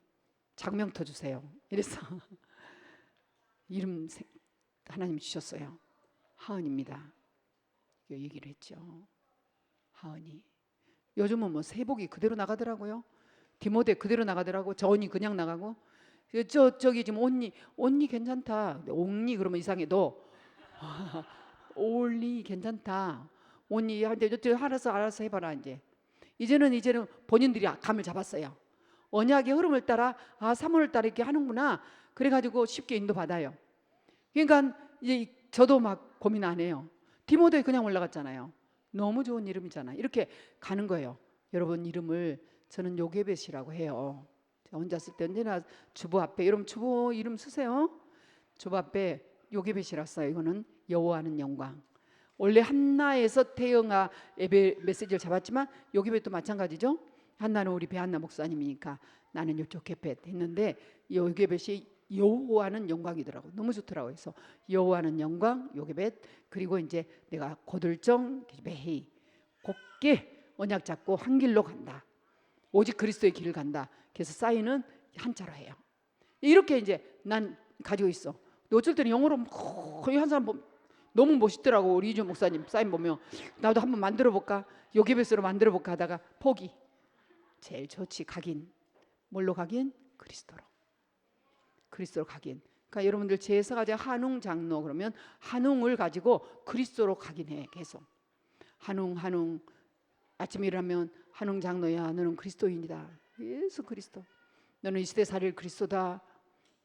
장명터 주세요 이랬어. 이름 하나님 주셨어요. 하은입니다. 얘기를 했죠. 하은이. 요즘은 뭐 세복이 그대로 나가더라고요. 디모데 그대로 나가더라고. 저언니 그냥 나가고. 저기 지금 온니 괜찮다. 옹니 그러면 이상해. 너 올리 괜찮다. 온니한테 알아서 해봐라. 이제는 본인들이 감을 잡았어요. 언약의 흐름을 따라 사문을 따라 이렇게 하는구나. 그래가지고 쉽게 인도받아요. 그러니까 이제 저도 막 고민 안 해요. 디모데 그냥 올라갔잖아요. 너무 좋은 이름이잖아요. 이렇게 가는 거예요. 여러분 이름을 저는 요게벳이라고 해요. 혼자 쓸 때 언제나 주보 앞에, 여러분 주보 이름 쓰세요. 주보 앞에 요게벳이라고 써요. 이거는 여호와는 영광. 원래 한나에서 태영아 예배 메시지를 잡았지만 요게벳도 마찬가지죠. 한나는 우리 배한나 목사님이니까 나는 이쪽 게벳 했는데 요게벳이 여호와는 영광이더라고. 너무 좋더라고요. 그래서 여호와는 영광, 요게벳. 그리고 이제 내가 고들정, 베헤이, 곱게 언약 잡고 한 길로 간다. 오직 그리스도의 길을 간다. 그래서 사인은 한자로 해요. 이렇게 이제 난 가지고 있어. 어쩔 때는 영어로 거의 한 사람 너무 멋있더라고. 우리 이준 목사님 사인 보면 나도 한번 만들어 볼까? 요게벳으로 만들어 볼까 하다가 포기. 제일 좋지. 각인. 뭘로 각인? 그리스도로. 그리스도로 각인. 그러니까 여러분들 제사가 한웅 장로 그러면 한웅을 가지고 그리스도로 각인해. 계속 한웅 아침에 일어나면 한웅 장로야 너는 그리스도인이다. 예수 그리스도. 너는 이 시대 살릴 그리스도다.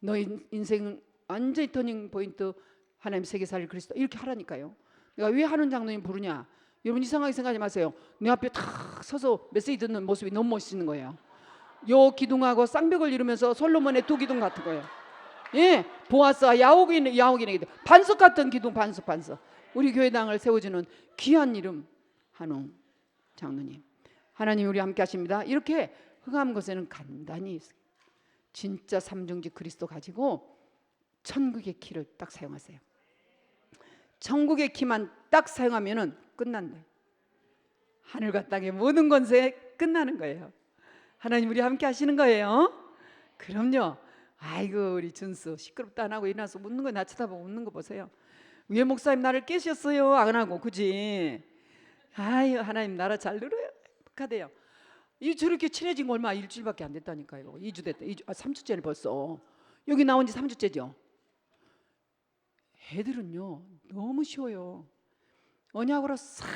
너 인생 완전히 터닝 포인트 하나님 세계 살릴 그리스도 이렇게 하라니까요. 내가 왜 하는 장로님 부르냐? 여러분 이상하게 생각하지 마세요. 내 앞에 탁 서서 메시지 듣는 모습이 너무 멋있는 거예요. 요 기둥하고 쌍벽을 이루면서 솔로몬의 두 기둥 같은 거예요. 예, 보아스와 야옥인의 기둥, 반석 같은 기둥, 반석. 우리 교회당을 세워주는 귀한 이름 한웅 장로님. 하나님 우리 함께 하십니다. 이렇게 흑암 곳에는 간단히 진짜 삼중직 그리스도 가지고 천국의 키를 딱 사용하세요. 천국의 키만 딱 사용하면은 끝난다. 하늘과 땅의 모든 권세 끝나는 거예요. 하나님 우리 함께 하시는 거예요. 그럼요. 아이고 우리 준수 시끄럽다 안 하고 일어나서 웃는 거 나 쳐다보고 웃는 거 보세요. 왜 목사님 나를 깨셨어요? 안 하고 그지? 아유 하나님 나라 잘 누려요. 행복하대요. 이 저렇게 친해진 거 얼마 일주일밖에 안 됐다니까요. 2주 됐다. 3주째는 벌써. 여기 나온 지 3주째죠. 애들은요 너무 쉬워요. 언약으로 싹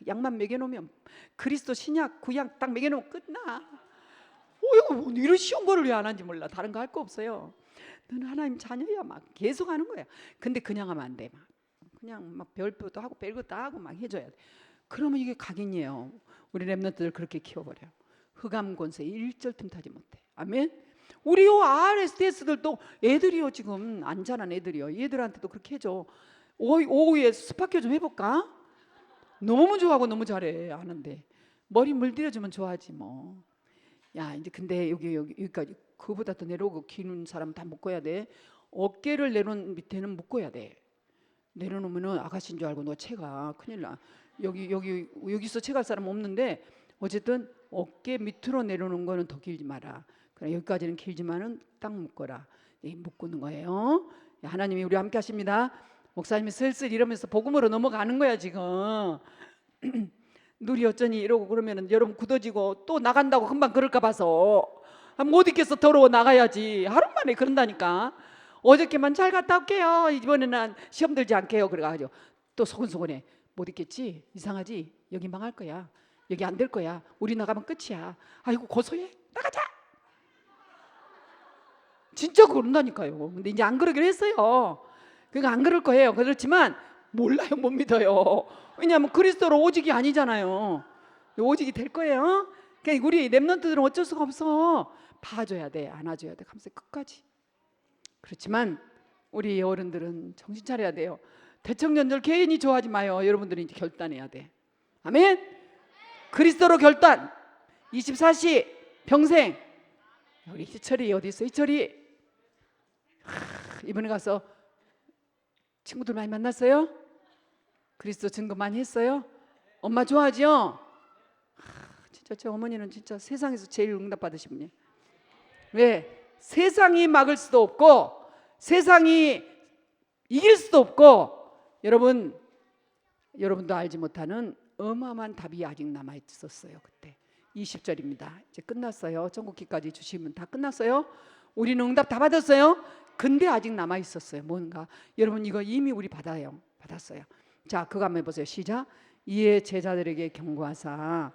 약만 먹여놓으면 그리스도 신약 구약 딱 먹여놓으면 끝나. 이거 이런 쉬운 거를 왜 안 하는지 몰라. 다른 거 할 거 없어요. 너는 하나님 자녀야 막 계속 하는 거야. 근데 그냥 하면 안 돼. 막 그냥 막 별것도 하고 별것도 하고 막 해줘야 돼. 그러면 이게 각인이에요. 우리 렘넌트들 그렇게 키워버려. 흑암 권세 일절 틈타지 못해. 아멘. 우리 요 RSDS들도 애들이요 지금 안 자란 애들이요. 얘들한테도 그렇게 해줘. 오후에 스파큐 좀 해볼까? 너무 좋아하고 너무 잘해. 아는데 머리 물들여주면 좋아하지 뭐. 야 이제 근데 여기까지 그보다 더 내려오고 기는 사람 다 묶어야 돼. 어깨를 내놓은 밑에는 묶어야 돼. 내려놓으면은 아가씨인 줄 알고 너 채가 큰일 나. 여기서 채갈 사람 없는데 어쨌든 어깨 밑으로 내려놓는 거는 더 길지 마라. 그래 여기까지는 길지만은 딱 묶어라. 묶는 거예요. 하나님이 우리 함께 하십니다. 목사님이 슬슬 이러면서 복음으로 넘어가는 거야 지금. 누리 어쩌니 이러고 그러면은 여러분 굳어지고 또 나간다고 금방 그럴까 봐서 못 있겠어. 더러워 나가야지. 하루 만에 그런다니까. 어저께만 잘 갔다 올게요. 이번에는 시험 들지 않게요. 그래가지고 또 소근소근해. 못 있겠지. 이상하지. 여기 망할 거야. 여기 안 될 거야. 우리 나가면 끝이야. 아이고 고소해. 나가자. 진짜 그런다니까요. 근데 이제 안 그러기로 했어요. 그러니까 안 그럴 거예요. 그렇지만 몰라요. 못 믿어요. 왜냐하면 그리스도로 오직이 아니잖아요. 오직이 될 거예요. 그러니까 우리 렘넌트들은 어쩔 수가 없어. 봐줘야 돼. 안아줘야 돼. 감사 끝까지. 그렇지만 우리 어른들은 정신 차려야 돼요. 대청년들 개인이 좋아하지 마요. 여러분들이 이제 결단해야 돼. 아멘. 그리스도로 결단. 24시 평생. 우리 희철이 어디 있어? 희철이 이번에 가서 친구들 많이 만났어요? 그리스도 증거 많이 했어요? 엄마 좋아하죠? 진짜 제 어머니는 진짜 세상에서 제일 응답 받으신 분이에요. 왜? 세상이 막을 수도 없고 세상이 이길 수도 없고 여러분도 알지 못하는 어마어마한 답이 아직 남아 있었어요. 그때 20절입니다. 이제 끝났어요. 전국기까지 주시면 다 끝났어요. 우리는 응답 다 받았어요. 근데 아직 남아 있었어요. 뭔가 여러분 이거 이미 우리 받았어요. 자 그거 한번 해보세요. 시작. 이에 제자들에게 경고하사.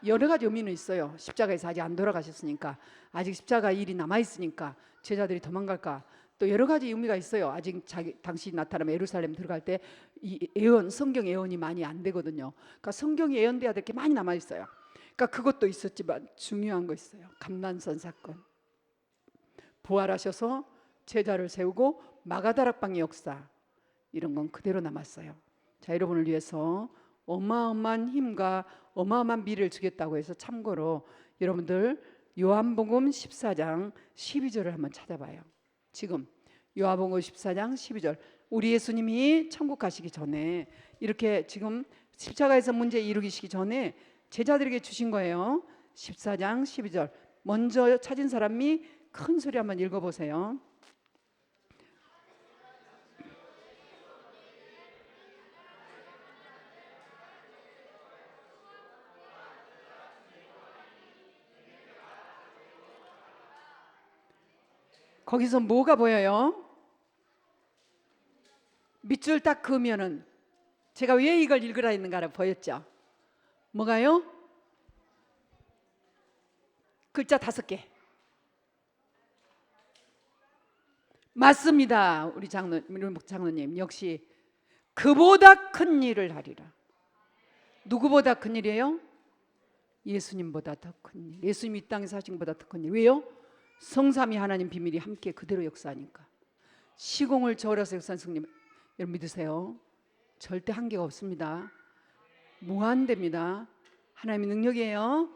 여러 가지 의미는 있어요. 십자가에서 아직 안 돌아가셨으니까 아직 십자가 일이 남아 있으니까 제자들이 도망갈까. 또 여러 가지 의미가 있어요. 아직 당시 나타나면 예루살렘 들어갈 때 이 성경 예언이 많이 안 되거든요. 그러니까 성경이 예언돼야 될 게 많이 남아 있어요. 그러니까 그것도 있었지만 중요한 거 있어요. 감난선 사건. 부활하셔서 제자를 세우고 마가다락방의 역사 이런 건 그대로 남았어요. 자 여러분을 위해서 어마어마한 힘과 어마어마한 미래를 주겠다고 해서 참고로 여러분들 요한복음 14장 12절을 한번 찾아봐요. 지금 요한복음 14장 12절 우리 예수님이 천국 가시기 전에 이렇게 지금 십자가에서 문제 이루기시기 전에 제자들에게 주신 거예요. 14장 12절 먼저 찾은 사람이 큰 소리 한번 읽어보세요. 거기서 뭐가 보여요? 밑줄 딱 그으면은 제가 왜 이걸 읽으라 했는가를 보였죠? 뭐가요? 글자 5개. 맞습니다. 우리 장로님 역시 그보다 큰 일을 하리라. 누구보다 큰 일이에요? 예수님보다 더 큰 일. 예수님이 이 땅에 사신 것보다 더 큰 일. 왜요? 성삼위 하나님 비밀이 함께 그대로 역사하니까. 시공을 초월해서 역사하는 성령, 여러분 믿으세요? 절대 한계가 없습니다. 무한대입니다. 하나님의 능력이에요.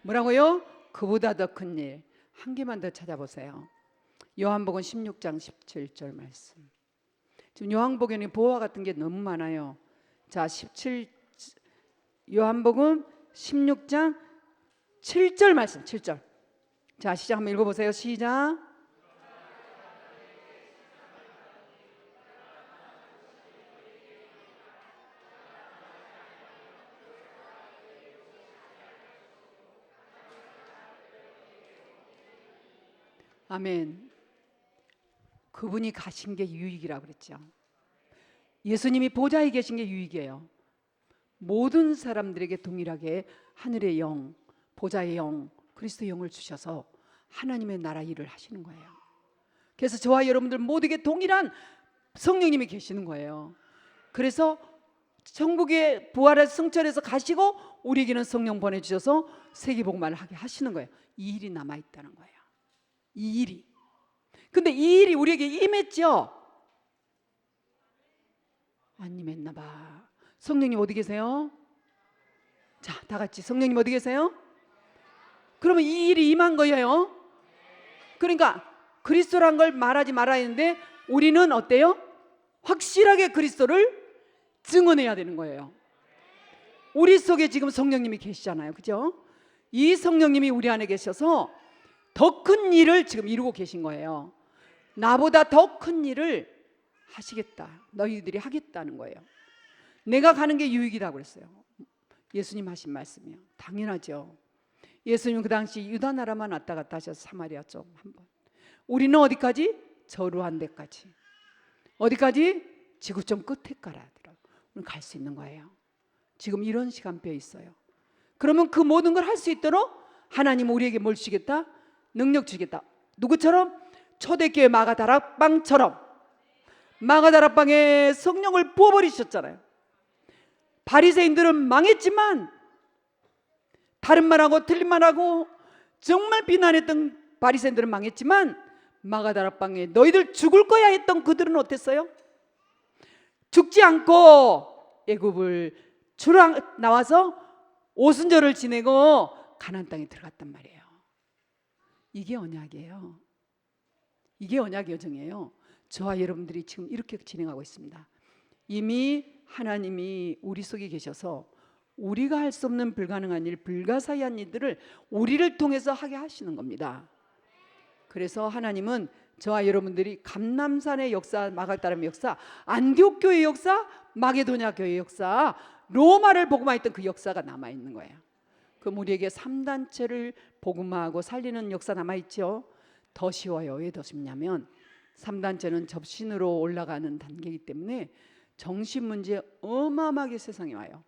뭐라고요? 그보다 더 큰 일. 한 개만 더 찾아보세요. 요한복음 16장 17절 말씀. 지금 요한복음에 보화 같은 게 너무 많아요. 자, 요한복음 16장 7절 말씀. 7절. 자, 시작 한번 읽어보세요. 시작. 아멘. 그분이 가신 게 유익이라고 그랬죠. 예수님이 보좌에 계신 게 유익이에요. 모든 사람들에게 동일하게 하늘의 영, 보좌의 영, 그리스도의 영을 주셔서 하나님의 나라 일을 하시는 거예요. 그래서 저와 여러분들 모두에게 동일한 성령님이 계시는 거예요. 그래서 천국에 부활해서 승천해서 가시고 우리에게는 성령 보내주셔서 세계복음화를 하게 하시는 거예요. 이 일이 남아있다는 거예요. 이 일이. 근데 이 일이 우리에게 임했죠? 안 임했나 봐. 성령님 어디 계세요? 자, 다 같이 성령님 어디 계세요? 그러면 이 일이 임한 거예요. 그러니까 그리스도란 걸 말하지 말아야 하는데 우리는 어때요? 확실하게 그리스도를 증언해야 되는 거예요. 우리 속에 지금 성령님이 계시잖아요. 그죠? 이 성령님이 우리 안에 계셔서 더 큰 일을 지금 이루고 계신 거예요. 나보다 더 큰 일을 하시겠다. 너희들이 하겠다는 거예요. 내가 가는 게 유익이라고 그랬어요. 예수님 하신 말씀이요. 당연하죠. 예수님은 그 당시 유다 나라만 왔다 갔다 하셔서 사마리아 쪽 한번. 우리는 어디까지? 저루한 데까지. 어디까지? 지구촌 끝에 가라더라고. 우리는 갈 수 있는 거예요. 지금 이런 시간표에 있어요. 그러면 그 모든 걸 할 수 있도록 하나님 우리에게 뭘 주겠다? 능력 주겠다. 누구처럼? 초대교회 마가다락방처럼. 마가다락방에 성령을 부어버리셨잖아요. 바리새인들은 망했지만 다른 말하고 틀린 말하고 정말 비난했던 바리새인들은 망했지만 마가다락방에 너희들 죽을 거야 했던 그들은 어땠어요? 죽지 않고 애굽을 나와서 오순절을 지내고 가나안 땅에 들어갔단 말이에요. 이게 언약이에요. 이게 언약 여정이에요. 저와 여러분들이 지금 이렇게 진행하고 있습니다. 이미 하나님이 우리 속에 계셔서 우리가 할 수 없는 불가능한 일, 불가사의한 일들을 우리를 통해서 하게 하시는 겁니다. 그래서 하나님은 저와 여러분들이 감람산의 역사, 마가다락의 역사, 안디옥 교회의 역사, 마게도냐 교회의 역사, 로마를 복음화했던 그 역사가 남아있는 거예요. 그럼 우리에게 3단체를 복음화하고 살리는 역사 남아있죠. 더 쉬워요. 왜 더 쉽냐면 3단체는 접신으로 올라가는 단계이기 때문에 정신 문제 어마어마하게 세상에 와요.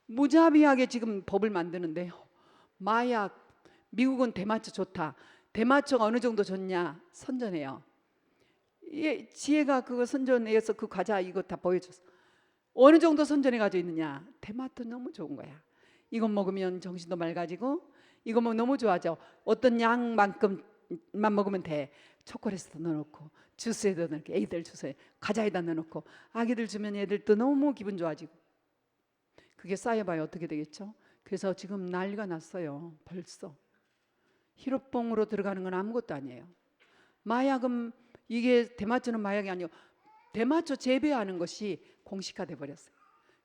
무자비하게 지금 법을 만드는데요. 마약, 미국은 대마초 좋다. 대마초가 어느 정도 좋냐? 선전해요. 예, 지혜가 그거 선전해서 그 과자 이거 다 보여줬어. 어느 정도 선전해 가지고 있느냐? 대마초 너무 좋은 거야. 이거 먹으면 정신도 맑아지고 이거 먹으면 너무 좋아져. 어떤 양만큼만 먹으면 돼. 초콜릿에도 넣어놓고 주스에도 넣고 애기들 주스에 과자에다 넣어놓고 아기들 주면 애들도 너무 기분 좋아지고 그게 쌓여봐야 어떻게 되겠죠? 그래서 지금 난리가 났어요. 벌써 히로뽕으로 들어가는 건 아무것도 아니에요. 마약은 이게 대마초는 마약이 아니고 대마초 재배하는 것이 공식화돼 버렸어요.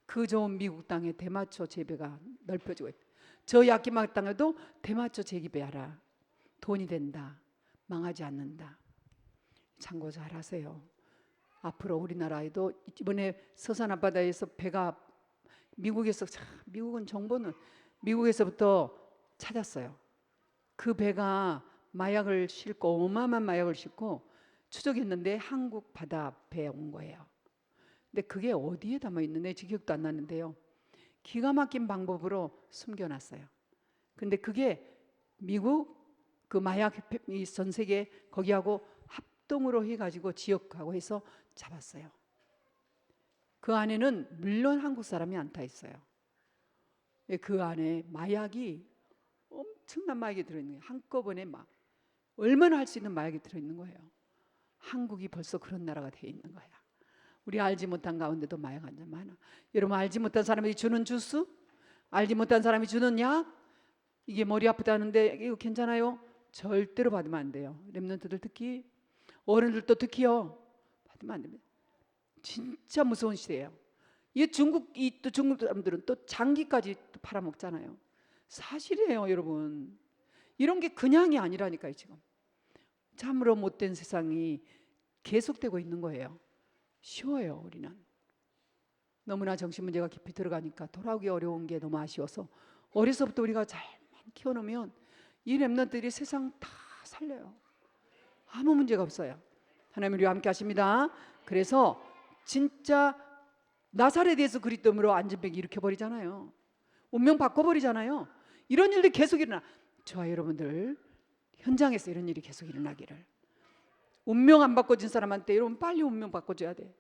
그 좋은 미국 땅에 대마초 재배가 넓혀지고 있다. 저 야키마 땅에도 대마초 재배하라. 돈이 된다. 망하지 않는다. 참고 잘 하세요. 앞으로 우리나라에도 이번에 서산 앞바다에서 배가 미국에서 미국은 정보는 미국에서부터 찾았어요. 그 배가 마약을 싣고 어마어마한 마약을 싣고 추적했는데 한국 바다 앞에 온 거예요. 근데 그게 어디에 담아 있는데 기억도 안 나는데요. 기가 막힌 방법으로 숨겨놨어요. 근데 그게 미국 그 마약 전 세계 거기하고 합동으로 해가지고 지역하고 해서 잡았어요. 그 안에는 물론 한국 사람이 안 타 있어요. 그 안에 마약이 엄청난 마약이 들어있는 거예요. 한꺼번에 막 얼마나 할 수 있는 마약이 들어있는 거예요. 한국이 벌써 그런 나라가 되어 있는 거야. 우리 알지 못한 가운데도 마약 환자 많아. 여러분, 알지 못한 사람이 주는 주스, 알지 못한 사람이 주는 약, 이게 머리 아프다는데 이거 괜찮아요? 절대로 받으면 안 돼요. 렘넌트들 특히, 어른들도 특히요, 받으면 안 됩니다. 진짜 무서운 시대예요. 이 중국 사람들은 또 장기까지 또 팔아먹잖아요. 사실이에요, 여러분. 이런 게 그냥이 아니라니까요. 지금 참으로 못된 세상이 계속되고 있는 거예요. 쉬워요. 우리는 너무나 정신 문제가 깊이 들어가니까 돌아오기 어려운 게 너무 아쉬워서 어려서부터 우리가 잘만 키워놓으면 이 렘넌트들이 세상 다 살려요. 아무 문제가 없어요. 하나님 우리와 함께 하십니다. 그래서 진짜 나사렛에서 그리스도로 안전병 일으켜버리잖아요. 운명 바꿔버리잖아요. 이런 일들이 계속 일어나. 저와 여러분들 현장에서 이런 일이 계속 일어나기를. 운명 안 바꿔진 사람한테 여러분 빨리 운명 바꿔줘야 돼.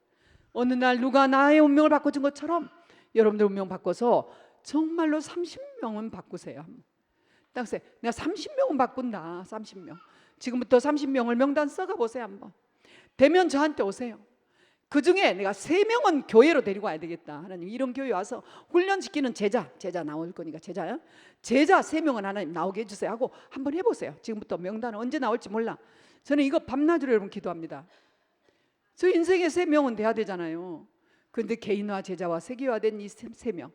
어느 날 누가 나의 운명을 바꿔준 것처럼 여러분들 운명 바꿔서 정말로 30명은 바꾸세요. 딱 세. 내가 30명은 바꾼다. 30명. 지금부터 30명을 명단 써가 보세요. 한번. 되면 저한테 오세요. 그 중에 내가 3명은 교회로 데리고 와야 되겠다. 하나님 이런 교회 와서 훈련시키는 제자 나올 거니까 제자 3명은 하나님 나오게 해주세요 하고 한번 해보세요. 지금부터 명단은 언제 나올지 몰라. 저는 이거 밤낮으로 여러분 기도합니다. 저 인생에 3명은 돼야 되잖아요. 그런데 개인화 제자와 세계화된 이 3명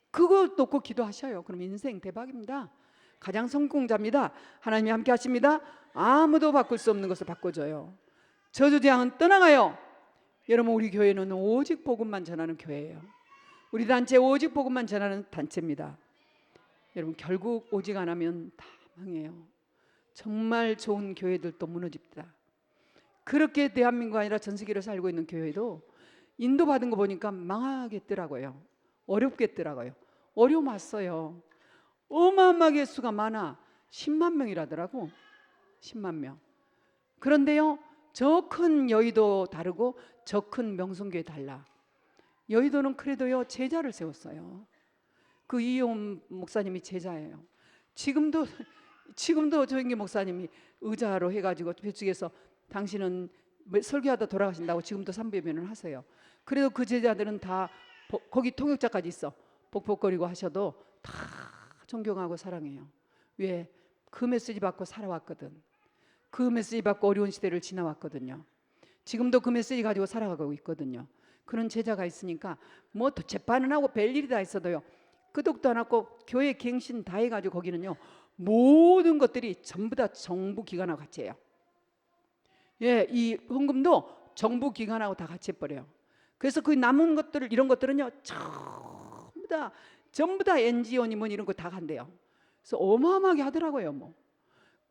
그거 놓고 기도하셔요. 그럼 인생 대박입니다. 가장 성공자입니다. 하나님이 함께 하십니다. 아무도 바꿀 수 없는 것을 바꿔줘요. 저주재앙은 떠나가요. 여러분 우리 교회는 오직 복음만 전하는 교회예요. 우리 단체 오직 복음만 전하는 단체입니다. 여러분 결국 오직 안 하면 다 망해요. 정말 좋은 교회들도 무너집니다. 그렇게 대한민국 아니라 전 세계로 살고 있는 교회도 인도받은 거 보니까 망하겠더라고요. 어렵겠더라고요. 어려움 왔어요. 어마어마하게 수가 많아. 10만 명이라더라고. 10만 명. 그런데요 저 큰 여의도 다르고 저 큰 명성교회 달라. 여의도는 그래도요 제자를 세웠어요. 그 이용 목사님이 제자예요. 지금도 조영기 목사님이 의자로 해가지고 배측에서 당신은 설교하다 돌아가신다고 지금도 삼배변을 하세요. 그래도 그 제자들은 다 거기 통역자까지 있어. 복복거리고 하셔도 다 존경하고 사랑해요. 왜? 그 메시지 받고 살아왔거든. 그 메시지 받고 어려운 시대를 지나왔거든요. 지금도 그 메시지 가지고 살아가고 있거든요. 그런 제자가 있으니까 뭐 또 재판은 하고 별일이 다 있어도요 끄덕도 안 하고 교회 갱신 다 해가지고 거기는요 모든 것들이 전부 다 정부 기관하고 같이 해요. 예, 이 헌금도 정부 기관하고 다 같이 해버려요. 그래서 그 남은 것들을 이런 것들은요 전부 다 NGO니 뭐 이런 거 다 간대요. 그래서 어마어마하게 하더라고요. 뭐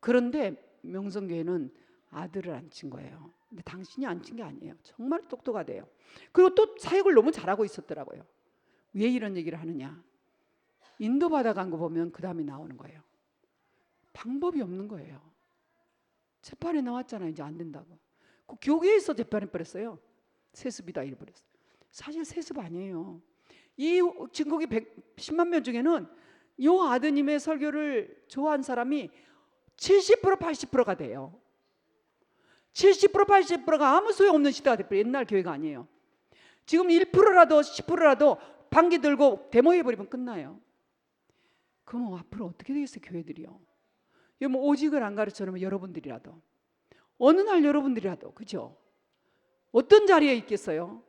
그런데 명성교회는 아들을 안 친 거예요. 근데 당신이 안 친 게 아니에요. 정말 똑똑하대요. 그리고 또 사역을 너무 잘하고 있었더라고요. 왜 이런 얘기를 하느냐? 인도받아간 거 보면 그 다음에 나오는 거예요. 방법이 없는 거예요. 재판에 나왔잖아요. 이제 안 된다고. 그 교계에서 재판해 버렸어요. 세습이다 이래버렸어요. 사실 세습 아니에요. 이 지금 거기 110만 명 중에는 이 아드님의 설교를 좋아한 사람이 70% 80%가 돼요. 70% 80%가 아무 소용없는 시대가 돼버려요. 옛날 교회가 아니에요. 지금 1%라도 10%라도 반기 들고 데모해버리면 끝나요. 그럼 앞으로 어떻게 되겠어요? 교회들이요. 뭐 오직을 안 가르쳐놓으면 여러분들이라도 어느 날 여러분들이라도 그죠? 어떤 자리에 있겠어요?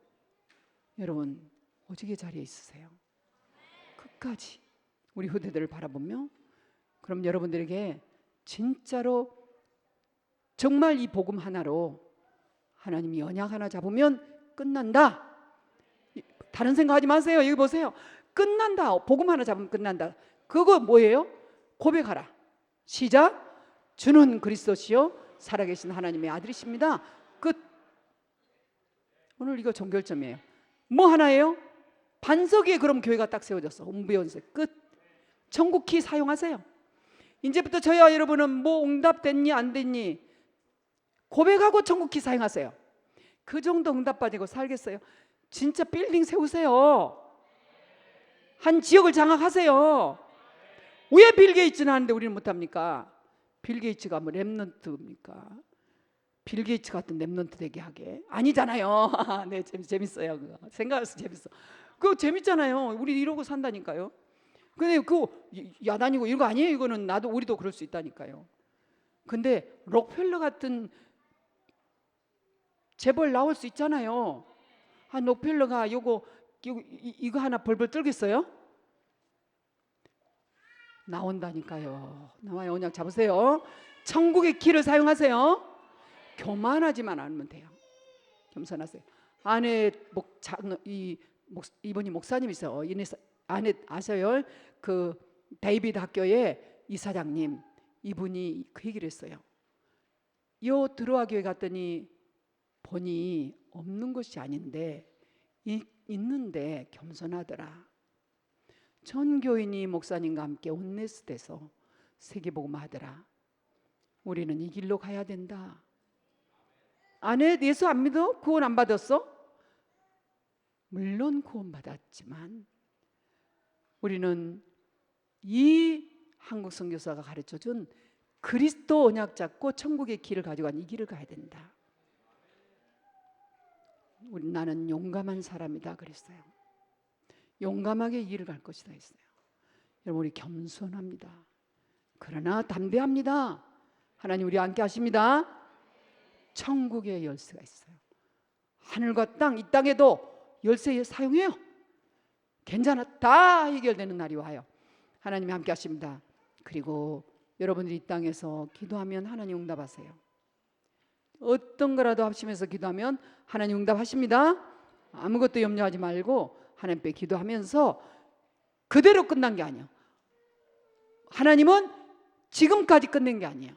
여러분 오직의 자리에 있으세요. 끝까지 우리 후대들을 바라보며 그럼 여러분들에게 진짜로 정말 이 복음 하나로 하나님이 언약 하나 잡으면 끝난다. 다른 생각하지 마세요. 여기 보세요. 끝난다. 복음 하나 잡으면 끝난다. 그거 뭐예요? 고백하라. 시작. 주는 그리스도시요 살아계신 하나님의 아들이십니다. 끝. 오늘 이거 종결점이에요. 뭐 하나예요? 반석 위에 그럼 교회가 딱 세워졌어. 홍보연세 끝. 천국키 사용하세요. 이제부터 저희와 여러분은 뭐 응답됐니 안 됐니 고백하고 천국키 사용하세요. 그 정도 응답받고 살겠어요? 진짜 빌딩 세우세요. 한 지역을 장악하세요. 왜 빌 게이츠는 하는데 우리는 못합니까? 빌 게이츠가 뭐 랩넌트입니까? 빌 게이츠 같은 랩넌트 되게 하게? 아니잖아요. 네, 재밌어요. 그거. 생각해서 재밌어. 그거 재밌잖아요. 우리 이러고 산다니까요. 근데 그거 야단이고 이거 아니에요. 이거는 나도 우리도 그럴 수 있다니까요. 근데 록펠러 같은 재벌 나올 수 있잖아요. 록펠러가 이거 하나 벌벌 떨겠어요? 나온다니까요. 나와요. 언약 잡으세요. 천국의 키를 사용하세요. 교만하지만 않으면 돼요. 겸손하세요. 안에 이분이 목사님이세요. 안에 아세요? 그 데이비드 학교의 이사장님, 이분이 그 얘기를 했어요. 요 드로아 교회 갔더니 보니 없는 것이 아닌데 있는데 겸손하더라. 전 교인이 목사님과 함께 온네스 돼서 세계복음 하더라. 우리는 이 길로 가야 된다. 아내 예수 안 믿어? 구원 안 받았어? 물론 구원 받았지만 우리는 이 한국 선교사가 가르쳐준 그리스도 언약 잡고 천국의 길을 가져간 이 길을 가야 된다. 나는 용감한 사람이다 그랬어요. 용감하게 이 길을 갈 것이다 했어요. 여러분 우리 겸손합니다. 그러나 담대합니다. 하나님 우리 함께 하십니다. 천국의 열쇠가 있어요. 하늘과 땅, 이 땅에도 열쇠 사용해요. 괜찮아. 다 해결되는 날이 와요. 하나님이 함께 하십니다. 그리고 여러분들이 이 땅에서 기도하면 하나님 응답하세요. 어떤 거라도 합심해서 기도하면 하나님 응답하십니다. 아무것도 염려하지 말고 하나님께 기도하면서 그대로 끝난 게 아니에요. 하나님은 지금까지 끝낸 게 아니에요.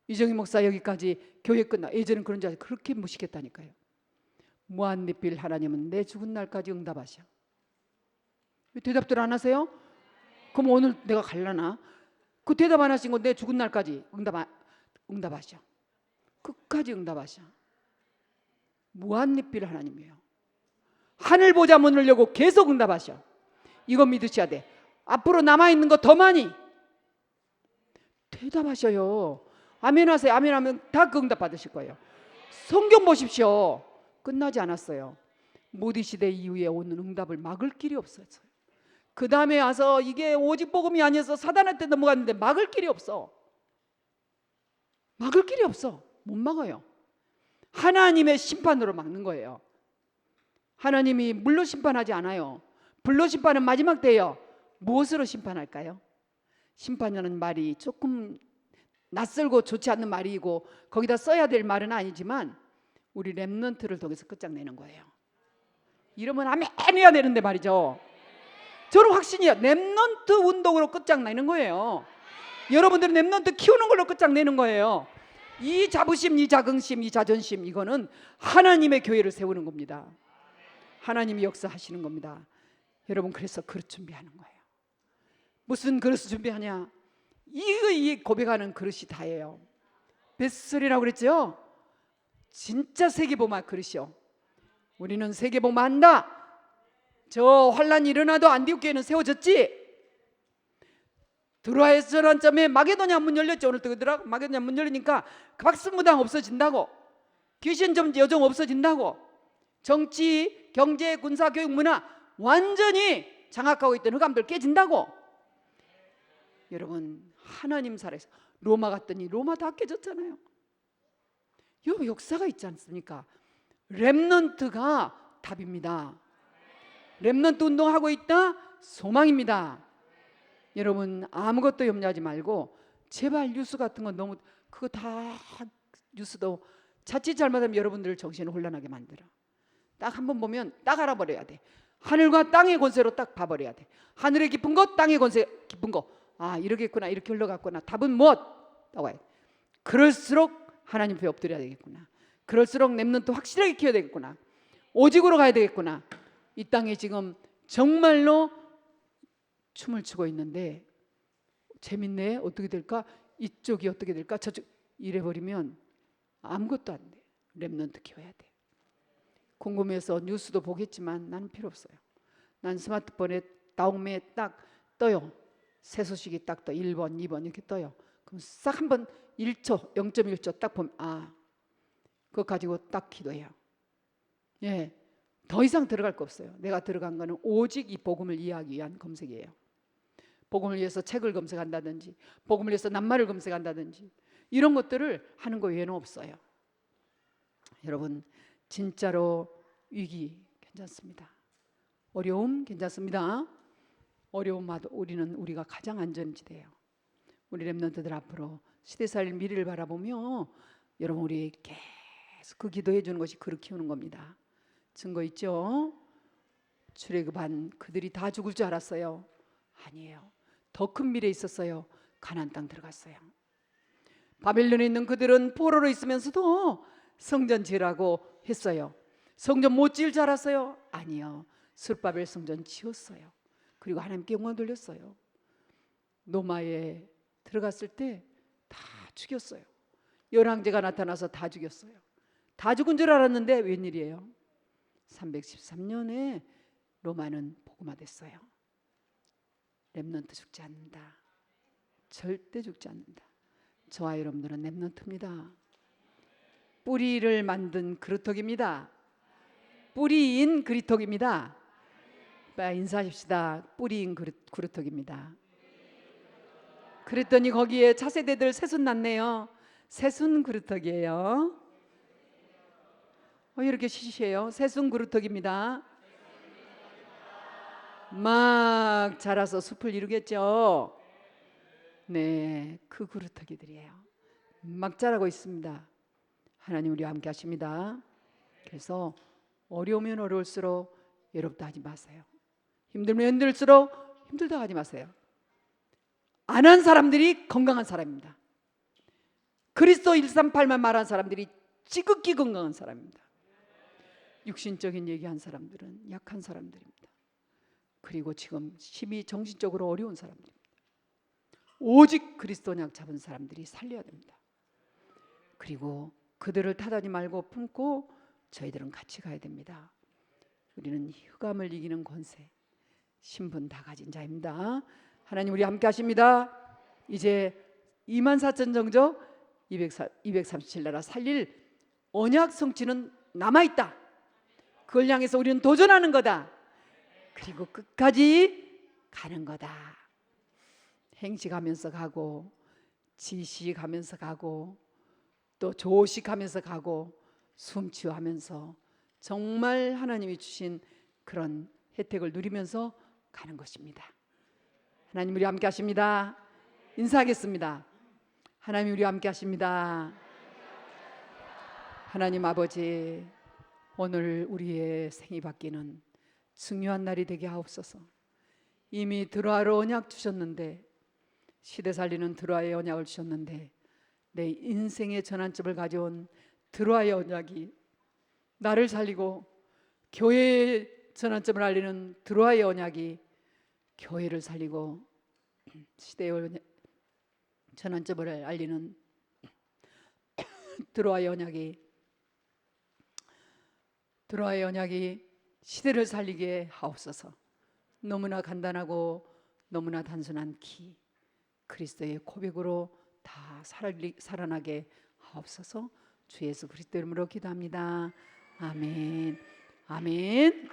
이정희 목사 여기까지 교회 끝나. 예전엔 그런 줄 알았어요. 그렇게 무식했다니까요. 무한리필 하나님은 내 죽은 날까지 응답하셔. 왜 대답들 안 하세요? 그럼 오늘 내가 갈라나? 그 대답 안 하신 건 내 죽은 날까지 응답하셔. 끝까지 응답하셔. 무한리필 하나님이에요. 하늘 보자 문을 열고 계속 응답하셔. 이거 믿으셔야 돼. 앞으로 남아있는 거 더 많이 대답하셔요. 아멘 하세요. 아멘 하면 다 그 응답 받으실 거예요. 성경 보십시오. 끝나지 않았어요. 모디 시대 이후에 오는 응답을 막을 길이 없었어요. 그 다음에 와서 이게 오직 복음이 아니어서 사단한테 넘어갔는데 막을 길이 없어. 막을 길이 없어. 못 막아요. 하나님의 심판으로 막는 거예요. 하나님이 물로 심판하지 않아요. 불로 심판은 마지막 때예요. 무엇으로 심판할까요? 심판이라는 말이 조금 낯설고 좋지 않는 말이고 거기다 써야 될 말은 아니지만 우리 렘넌트를 통해서 끝장내는 거예요. 이러면 아멘 해야 되는데 말이죠. 저는 확신이에요. 렘넌트 운동으로 끝장내는 거예요. 여러분들은 렘넌트 키우는 걸로 끝장내는 거예요. 이 자부심, 이 자긍심, 이 자존심, 이거는 하나님의 교회를 세우는 겁니다. 하나님이 역사하시는 겁니다. 여러분 그래서 그릇 준비하는 거예요. 무슨 그릇을 준비하냐? 이 고백하는 그릇이 다예요. 베스트셀이라고 그랬죠? 진짜 세계복음화 그릇이요. 우리는 세계복음화 한다. 저 환란이 일어나도 안디옥 교회는 세워졌지. 드로아에서 전환점에 마게도냐 문 열렸죠. 오늘 뜨더라고. 마게도냐 문 열리니까 박스무당 없어진다고, 귀신 좀 여정 없어진다고, 정치, 경제, 군사, 교육, 문화 완전히 장악하고 있던 흑암들 깨진다고. 여러분 하나님 살아서 로마 갔더니 로마 다 깨졌잖아요. 요 역사가 있지 않습니까? 렘넌트가 답입니다. 렘넌트 운동하고 있다 소망입니다. 여러분 아무것도 염려하지 말고 제발 뉴스 같은 건 너무 그거 다 뉴스도 자칫 잘못하면 여러분들 정신을 혼란하게 만들어. 딱 한 번 보면 딱 알아버려야 돼. 하늘과 땅의 권세로 딱 봐버려야 돼. 하늘의 깊은 것, 땅의 권세 깊은 것. 아 이러겠구나, 이렇게 흘러갔구나. 답은 무엇? 나와요. 그럴수록 하나님 앞에 엎드려야 되겠구나. 그럴수록 렘넌트 확실하게 키워야 되겠구나. 오직으로 가야 되겠구나. 이 땅에 지금 정말로 춤을 추고 있는데 재밌네. 어떻게 될까? 이쪽이 어떻게 될까? 저쪽 이래버리면 아무것도 안 돼. 렘넌트 키워야 돼. 궁금해서 뉴스도 보겠지만 나는 필요 없어요. 난 스마트폰에 다음에 딱 떠요. 새 소식이 딱 떠. 1번, 2번 이렇게 떠요. 그럼 싹 한번 1초, 0.1초 딱 보면 그거 가지고 딱 기도해요. 예, 더 이상 들어갈 거 없어요. 내가 들어간 거는 오직 이 복음을 이해하기 위한 검색이에요. 복음을 위해서 책을 검색한다든지, 복음을 위해서 낱말을 검색한다든지, 이런 것들을 하는 거 외에는 없어요. 여러분, 진짜로 위기 괜찮습니다. 어려움 괜찮습니다. 어려움 와도 우리가 가장 안전지대예요. 우리 렘넌트들 앞으로 시대 살릴 미래를 바라보며 여러분, 우리 계속 그 기도해 주는 것이 그를 키우는 겁니다. 증거 있죠? 출애굽한 그들이 다 죽을 줄 알았어요? 아니에요. 더 큰 미래에 있었어요. 가나안 땅 들어갔어요. 바벨론에 있는 그들은 포로로 있으면서도 성전 지으라고 했어요. 성전 못 지을 줄 알았어요? 아니요. 스룹바벨 성전 지었어요. 그리고 하나님께 영광 돌렸어요. 노마에 들어갔을 때 다 죽였어요. 열왕제가 나타나서 다 죽였어요. 다 죽은 줄 알았는데 웬일이에요? 313년에 로마는 복음화됐어요. 렘넌트 죽지 않는다. 절대 죽지 않는다. 저와 여러분들은 렘넌트입니다. 뿌리를 만든 그루터기입니다. 뿌리인 그루터기입니다. 인사하십시다. 뿌리인 그루터기입니다. 그랬더니 거기에 차세대들 새순 났네요. 새순 그루터기예요. 이렇게 시시해요. 새순 그루터기입니다. 막 자라서 숲을 이루겠죠. 네, 그 그루터기들이에요. 막 자라고 있습니다. 하나님 우리와 함께 하십니다. 그래서 어려우면 어려울수록 외롭다 하지 마세요. 힘들면 힘들수록 힘들다 하지 마세요. 안 한 사람들이 건강한 사람입니다. 그리스도 138만 말한 사람들이 지극히 건강한 사람입니다. 육신적인 얘기한 사람들은 약한 사람들입니다. 그리고 지금 심히 정신적으로 어려운 사람들입니다. 오직 그리스도 약 잡은 사람들이 살려야 됩니다. 그리고 그들을 탓하지 말고 품고 저희들은 같이 가야 됩니다. 우리는 흑암을 이기는 권세, 신분 다 가진 자입니다. 하나님 우리 함께 하십니다. 이제 24,000 정적 237나라 살릴 언약 성취는 남아있다. 그걸 향해서 우리는 도전하는 거다. 그리고 끝까지 가는 거다. 행식하면서 가고, 지식하면서 가고, 또 조식하면서 가고, 숨취하면서 정말 하나님이 주신 그런 혜택을 누리면서 가는 것입니다. 하나님 우리 함께 하십니다. 인사하겠습니다. 하나님 우리 함께 하십니다. 하나님 아버지, 오늘 우리의 생이 바뀌는 중요한 날이 되게 하옵소서. 이미 드로아로 언약 주셨는데, 시대 살리는 드로아의 언약을 주셨는데, 내 인생의 전환점을 가져온 드로아의 언약이 나를 살리고, 교회의 전환점을 알리는 드로아의 언약이 교회를 살리고, 시대의 전환점을 알리는 드로아의 언약이 시대를 살리게 하옵소서. 너무나 간단하고 너무나 단순한 기, 그리스도의 고백으로 다 살아나게 하옵소서. 주 예수 그리스도 이름으로 기도합니다. 아멘. 아멘.